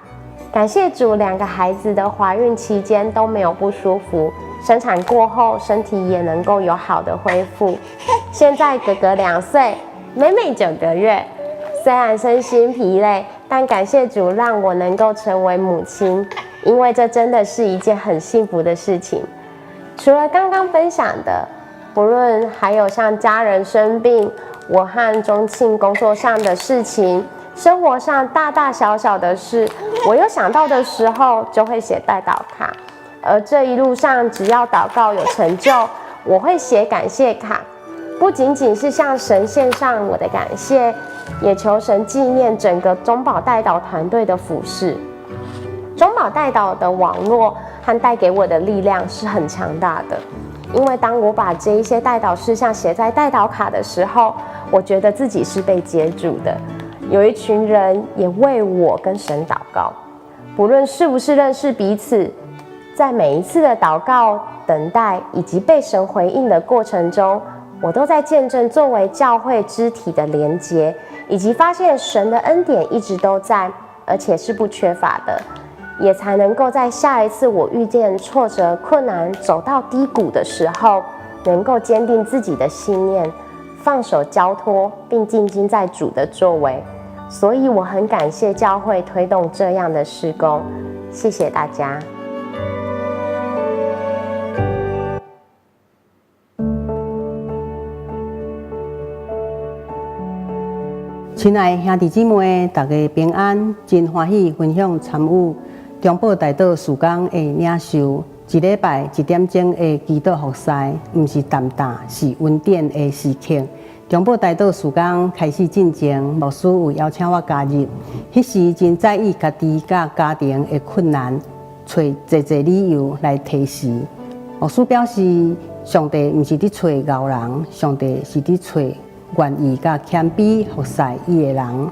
Speaker 3: 感谢主，2个孩子的怀孕期间都没有不舒服，生产过后身体也能够有好的恢复。现在哥哥2岁，妹妹9个月。虽然身心疲累，但感谢主让我能够成为母亲，因为这真的是一件很幸福的事情。除了刚刚分享的，不论还有像家人生病，我和钟庆工作上的事情，生活上大大小小的事，我有想到的时候就会写代祷卡。而这一路上，只要祷告有成就，我会写感谢卡，不仅仅是向神献上我的感谢，也求神纪念整个中保代祷团队的服事。中保代祷的网络和带给我的力量是很强大的，因为当我把这一些代祷事项写在代祷卡的时候，我觉得自己是被接住的。有一群人也为我跟神祷告，不论是不是认识彼此，在每一次的祷告、等待以及被神回应的过程中，我都在见证作为教会肢体的连结，以及发现神的恩典一直都在，而且是不缺乏的，也才能够在下一次我遇见挫折、困难、走到低谷的时候，能够坚定自己的信念，放手交托，并静心在主的作为。所以我很感谢教会推动这样的事工，谢谢大家。
Speaker 4: 亲爱的兄弟姊妹，大家平安，真欢喜分享参与中保代祷事工的领受。一礼拜1点钟的祈祷服侍，不是淡淡，是恩典的时刻。中保代祷事工开始进前，牧师有邀请我加入。迄时真在意家己甲家庭的困难，找侪理由来提示。牧师表示，上帝不是伫找牛人，上帝是伫找愿意甲谦卑服侍伊的人。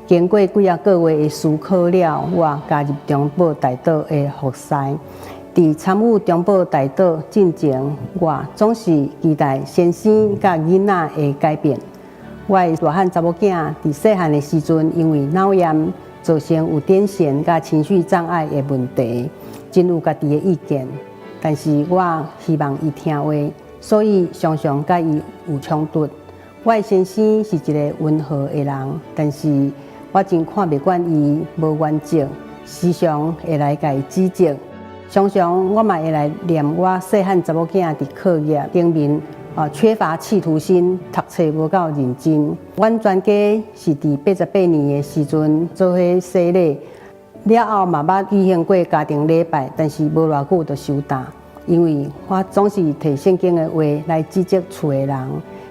Speaker 4: 经过几啊个月的思考了，我加入中保代祷的服侍。伫参与中保代祷进前，我总是期待先生甲囡仔的改变。我的大汉查某囝伫细汉的时阵，因为脑炎造成有癫痫甲情绪障碍的问题，真有家己的意见。但是我希望伊听话，所以常常甲伊有冲突。我的先生是一个温和的人，但是我真看袂惯伊无原则，时常会来甲伊指责。常常我嘛会来念我细汉查某囝伫课业顶面缺乏企图心，读册无够认真。阮全家是伫88年的时阵做伙洗礼，了后嘛捌举行过家庭礼拜，但是无偌久就收档，因为我总是摕圣经的话来指责厝的人。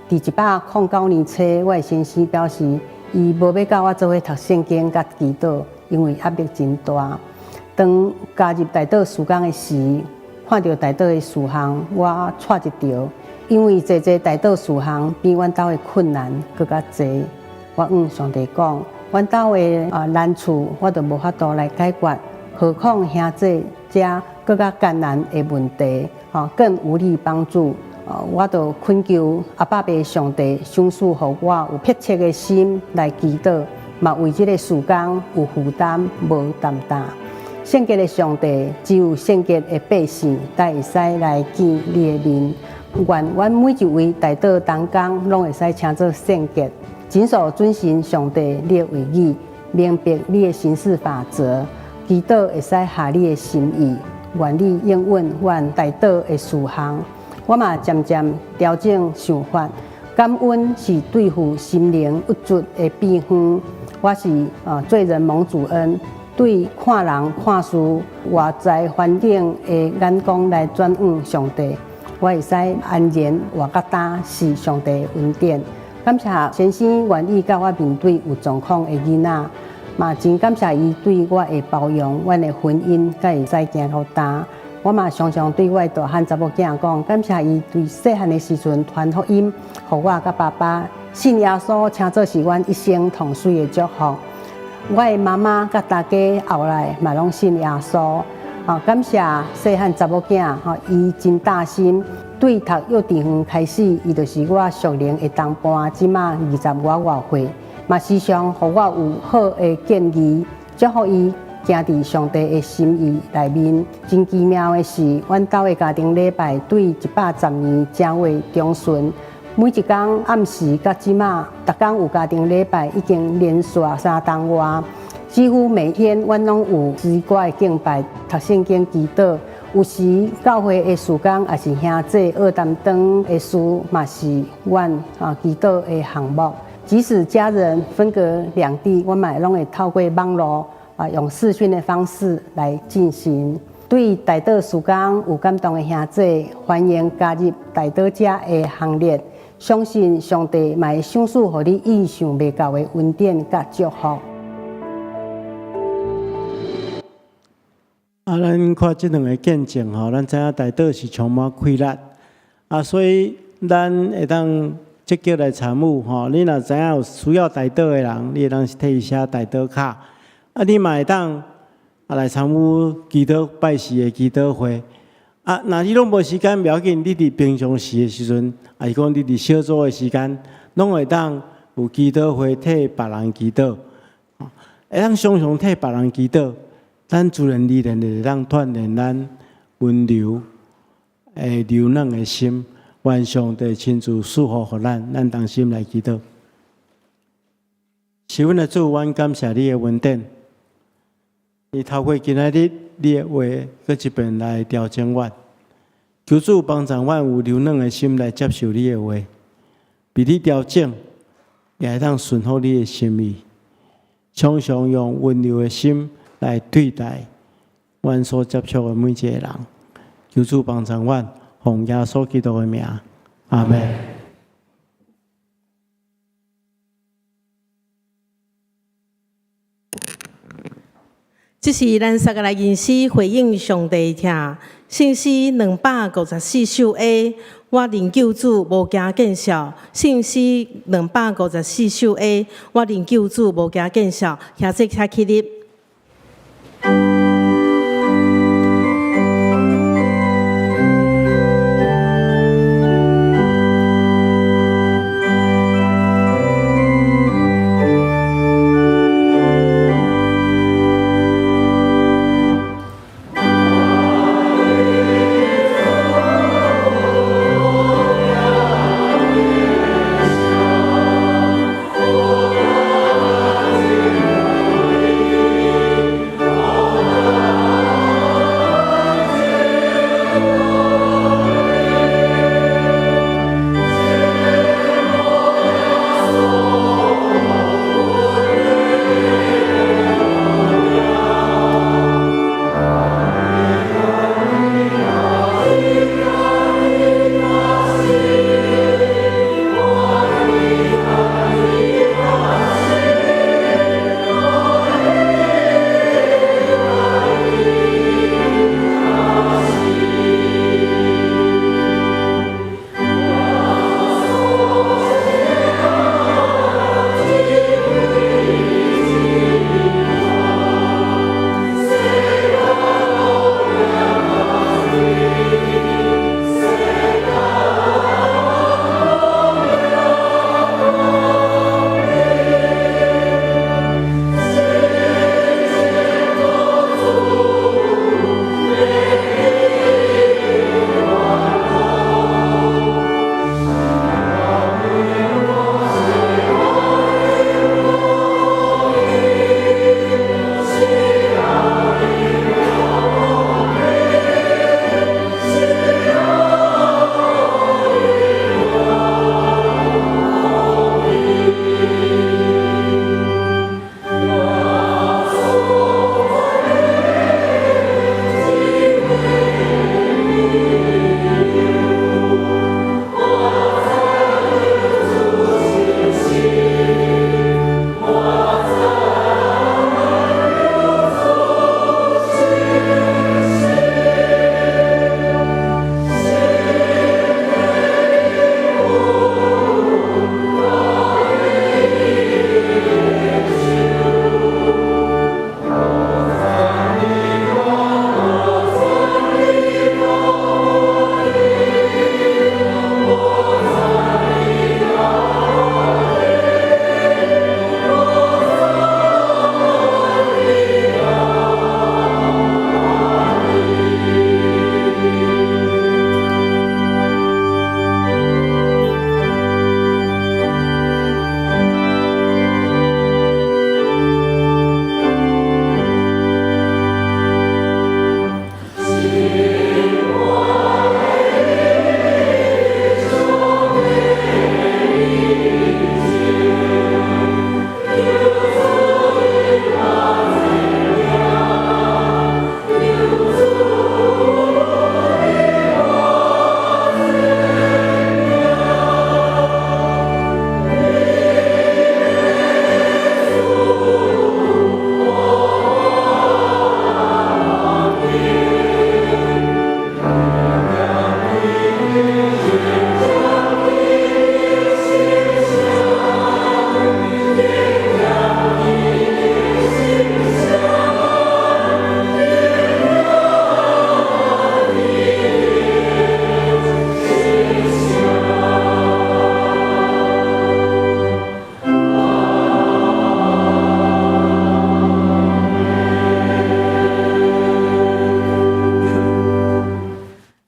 Speaker 4: 伫109年初，我的先生表示，伊无要甲我做伙读圣经甲祈祷，因为压力真大。当加入代祷事工的时，看到代祷的事项，我错一条，因为侪代祷事项比阮兜的困难更较侪。我上帝讲，阮兜的难处我都无法度来解决，何况兄姐这更较艰难的问题，更无力帮助。我就恳求阿爸爸上帝赏赐予我有迫切的心来祈祷，嘛为这个事工有负担无担当。圣洁的上帝，只有圣洁的百姓才会使来见你的面。愿阮每一位代祷同工拢会使请做圣洁，谨守遵行上帝你的话语，明白你的行事法则，祈祷会使合你的心意。愿你应允阮代祷的事项，我嘛渐渐调整想法。感恩是对付心灵不足的庇护，我是罪人蒙主恩，对看人看事外在环境的眼光来转向上帝，我会使安然活甲担是上帝的恩典。感谢先生愿意甲我面对有状况的囡仔，嘛真感谢伊对我的包容，阮的婚姻才会使行到大。我嘛常常对我的大汉查某囝讲，感谢伊对细汉的时阵传福音，互我甲爸爸信耶稣，请做是阮一生同水的祝福。我的妈妈甲大家后来嘛拢信耶稣，感谢细汉查某囝，伊真大心。对读幼稚园开始，伊就是我属灵的同伴，即马25外岁，嘛时常互我有好的建议，祝福伊行伫上帝的心意内面。真奇妙的是，阮兜的家庭礼拜对110年正话忠顺。每一天暗时到即马，逐天有家庭礼拜，已经连续3冬外。几乎每天，阮拢有诗歌的敬拜、读圣经、祈祷。有时教会的事工，也是兄姐二担当的事，嘛是阮祈祷的项目。即使家人分隔两地，我们拢会透过网络用视讯的方式来进行。对代祷事工有感动的兄姐，欢迎加入代祷者的行列。相信上帝嘛会赏赐予你意想未到的恩典甲祝福。
Speaker 1: 咱看即两个见证吼，咱知影代祷是充满快乐所以咱会当积极来参与吼。你若知影有需要代祷的人，你会当替伊写代祷卡你嘛会当来参与祈祷拜四的祈祷会若你拢无时间，不要紧，你伫平常时的时阵，是讲你伫小组的时间，拢会当有祈祷会替别人祈祷，会当常常替别人祈祷。咱自然而然会当锻炼咱温柔、柔软的心，愿上帝亲自赐福予咱，咱同心来祈祷。是阮的主，阮感谢你的恩典。你透过今仔日你的话，搁一遍来调整阮，求主帮助阮有柔软的心来接受你的话，被你调整，也会当顺服你的心意，常常用温柔的心来对待阮所接触的每一个人。求主帮助阮，奉耶稣基督的名，阿门。
Speaker 2: 这是咱三个来吟诗回应上帝听，信诗254首 A， 我认救主无惊见笑。信诗254首 A， 我认救主无惊见笑。下节开起立。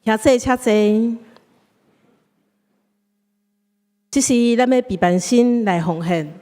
Speaker 2: 遐济且济，这是咱要备办心来奉献。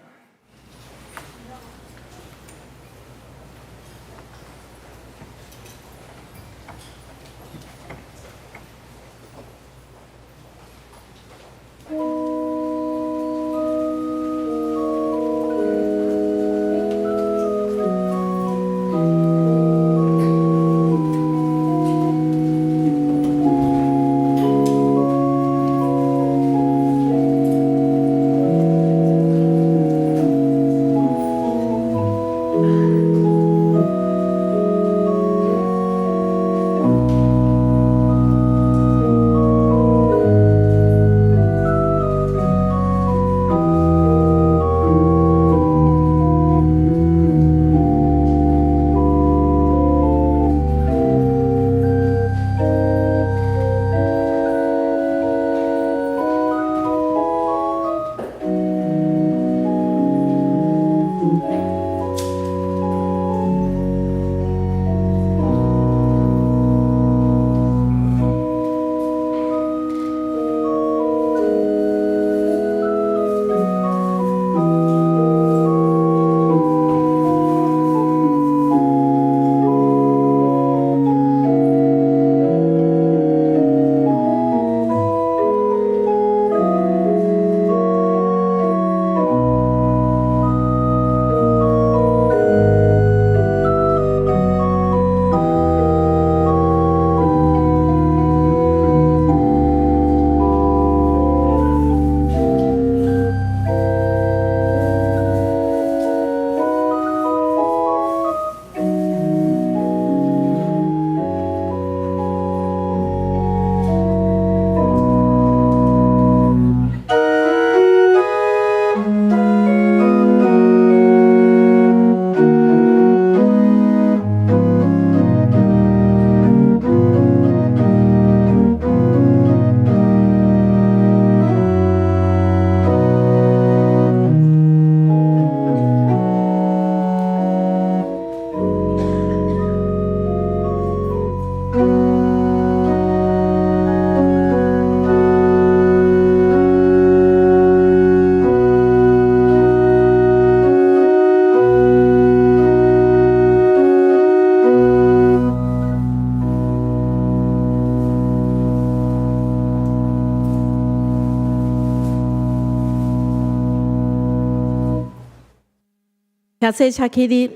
Speaker 2: 遐济恰起哩，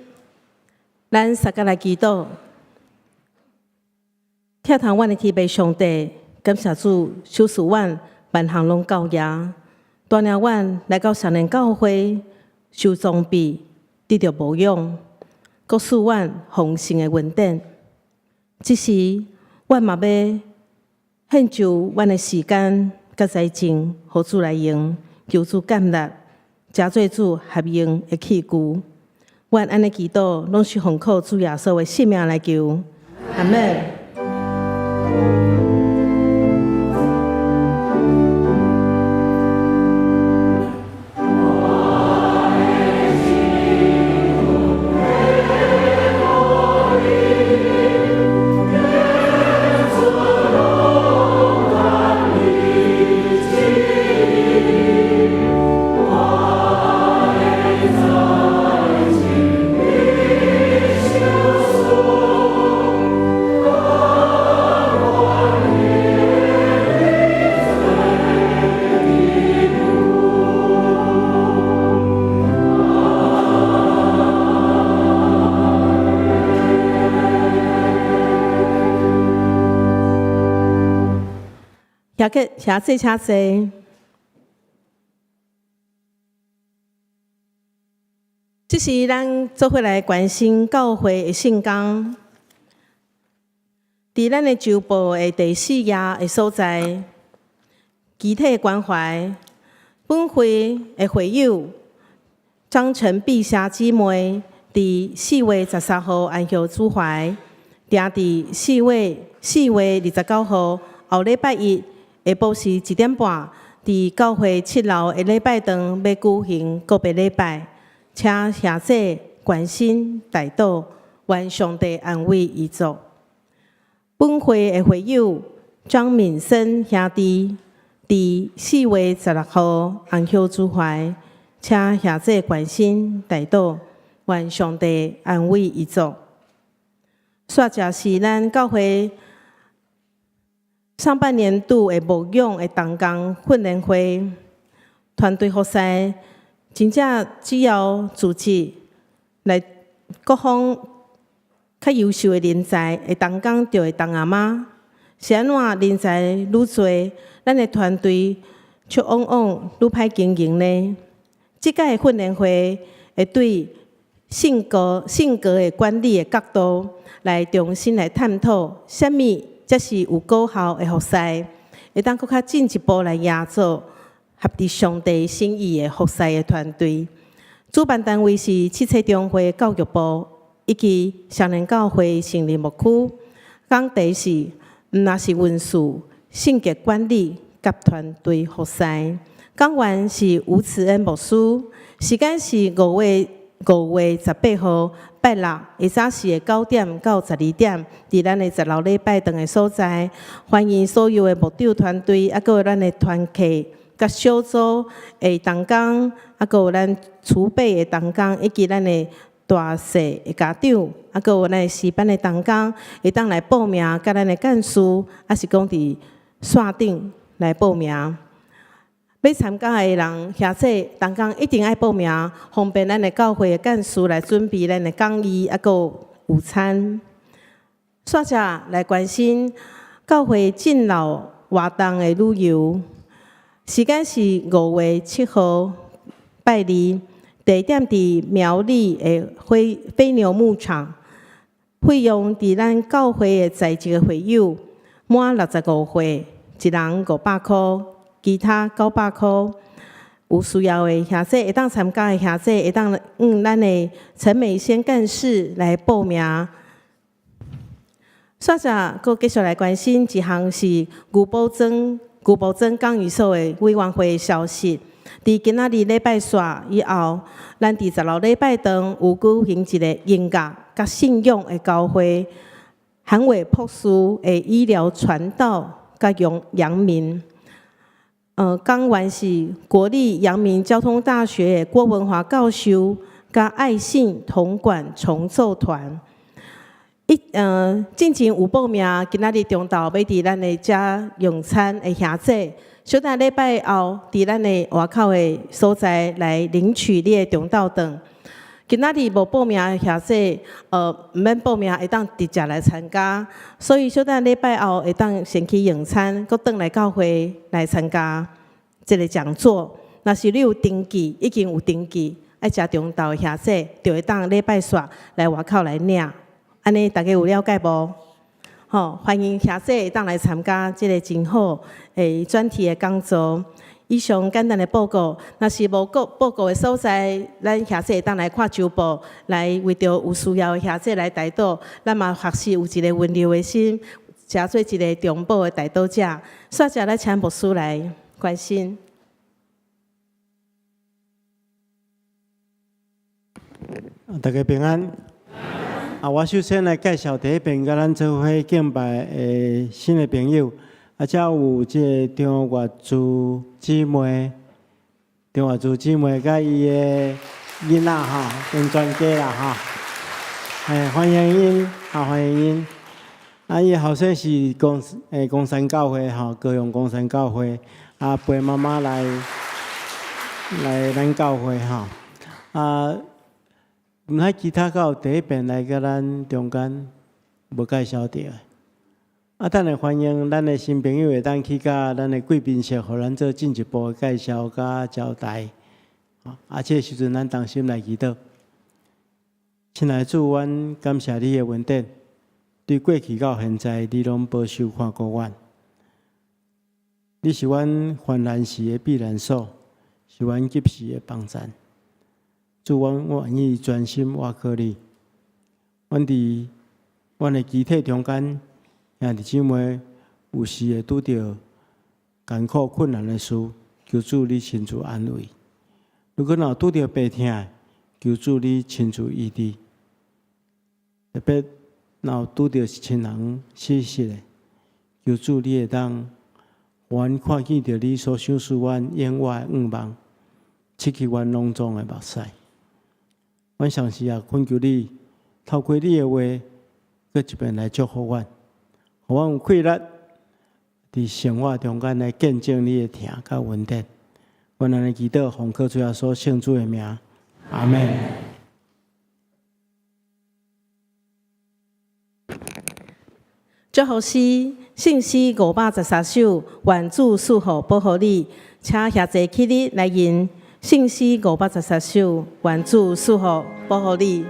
Speaker 2: 咱三个来祈祷。跳堂阮的天父上帝，感谢主手赐阮万行拢教业，带领阮来到少年教会受装备，得到保养，告诉阮丰盛的稳定。只是阮嘛要献就阮的时间甲财政，互主来用，求主感纳，加做主合用的器具。阮安尼祈祷，拢是奉靠主耶稣的性命来求，阿门。遐济且济，这是咱做伙来关心教会的圣工。伫咱的周报的第4页的所在，集体关怀本会的会友张成碧霞姊妹，伫4月13号安息主怀，定伫4月29号后礼拜一。下晡时1点半，伫教会7楼的礼拜堂要举行告别礼拜，请兄姐关心代祷，愿上帝安慰伊族。本会的会友张敏生兄弟，伫4月16号安休主怀，请兄姐关心代祷，愿上帝安慰伊族。煞则是咱教会上半年度的牧养的同工训练会团队服侍，真正只要组织来各方较优秀的人才会同工就会同阿妈，是安怎人才愈多，咱的团队却往往愈歹经营呢？即届训练会会对性格的管理的角度来重新来探讨，什么才是有果效的服侍，会当搁较进一步来营造合伫上帝心意的服侍的团队。主办单位是七彩中会教育部以及少年教会成立牧区。讲题是若是文字、性格管理甲团队服侍。讲员是吴慈恩牧师，时间是5月18号拜六下早时的9点到12点，伫咱的16礼拜堂的所在，欢迎所有的牧长团队，还有咱的团契甲小组的同工，还有咱储备的同工，以及咱的大细的家长，还有咱的诗班的同工，会当来报名，甲咱的干事，还是讲伫线顶来报名。要参加的人，兄姐同工一定爱报名，方便咱的教会的干事来准备咱的讲义，还有午餐。煞者来关心教会敬老活动的旅游，时间是5月7号拜二，地点伫苗栗的飞牛牧场，费用伫咱教会的在籍的会友满65岁，一人500块。其他900块，有需要的兄姐会当参加的兄姐会当咱的陈美仙干事来报名。煞者，佫继续来关心一项是牛埔庄港寓所的委员会的消息。伫今仔日礼拜煞以后，咱伫16礼拜堂有举行一个音乐甲信仰的交会，韩伟博士的医疗传道甲阳明。讲员是国立阳明交通大学的郭文华教授，甲爱信铜管重奏团。进前有报名，今仔日中昼要伫咱的遮用餐的兄姐，小等礼拜后伫咱的外口的所在来领取你的中昼顿。今仔日无报名的兄姐，毋免报名，会当直接来参加。所以小等礼拜后会当先去用餐，搁转来教会来参加这个讲座。若是你有登记，已经有登记，爱食中昼的兄姐，就会当礼拜煞来外口来领。安尼大家有了解无？吼，欢迎兄姐会当来参加这个真好诶专题的讲座。以上简单的报告，若是无报告的所在，咱兄姐会当来看周报，来为着有需要的兄姐来代祷。咱嘛学习有一个温柔的心，成做一个中保的代祷者。煞者来请牧师来关心。
Speaker 1: 大家平安。我首先来介绍第一遍甲咱做伙敬拜的新的朋友。才有这中华族姊妹甲伊的囡仔哈，跟全家啦哈，欢迎因，欢迎因。伊后生是公山教会哈，高雄公山教会，陪妈妈来咱教会哈，毋知其他有第一遍来甲咱中间无介绍到。等下欢迎咱的新朋友会当去甲咱的贵宾室，互咱做进一步的介绍甲交代。这时阵咱同心来祈祷。亲爱的主，阮感谢你的恩典，对过去到现在，你拢保守看顾阮。你是阮患难时的避难所，是阮急时的帮衬。主，我愿意专心倚靠你。阮伫阮的肢体中间。兄弟姊妹有时会拄到艰苦困难的事，求主你亲自安慰；如果若拄到病痛，求主你亲自医治。特别若拄到亲人逝世的，求主你会当，阮看见着你所想使阮眼外的愿望，刺激阮浓重的目屎。阮上时也恳求你，透过你的话，搁一遍来祝福阮，互阮有气力，伫生活中间来见证你的疼甲恩典。阮安尼祈祷，奉靠主耶稣圣主的名，阿门。
Speaker 2: 祝福诗，信诗513首，愿主赐福保护你，请遐坐起立来吟信诗513首，愿主赐福保护你。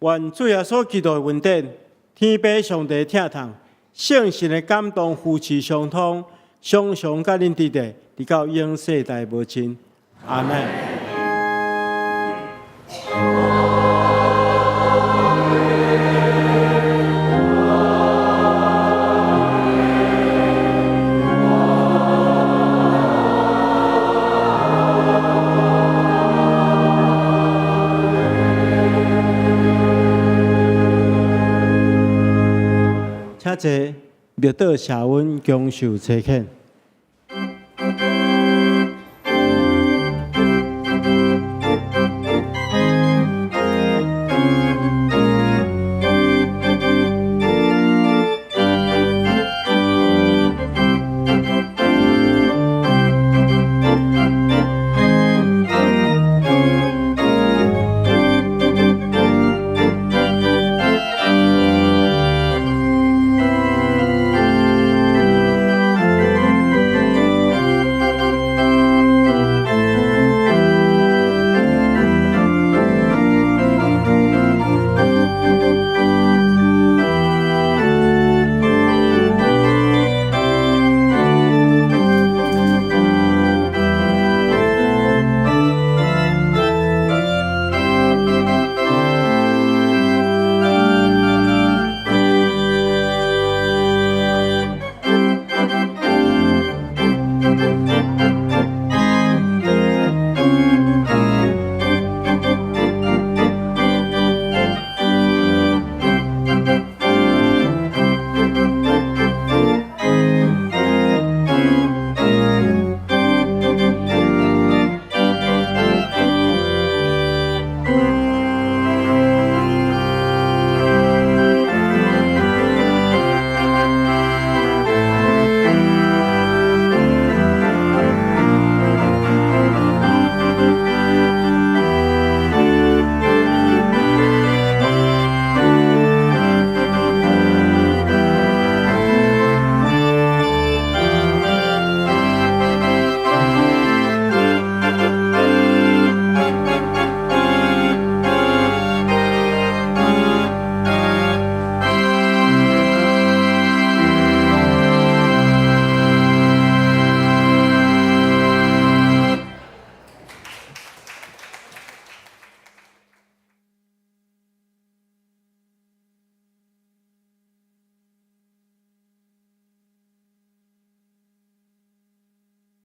Speaker 1: 愿主耶稣基督的恩典，天父上帝疼痛，圣神的感动，夫妻相通，常常甲恁伫地，直到永世代无尽。阿门。请坐，绿岛社温共受差遣。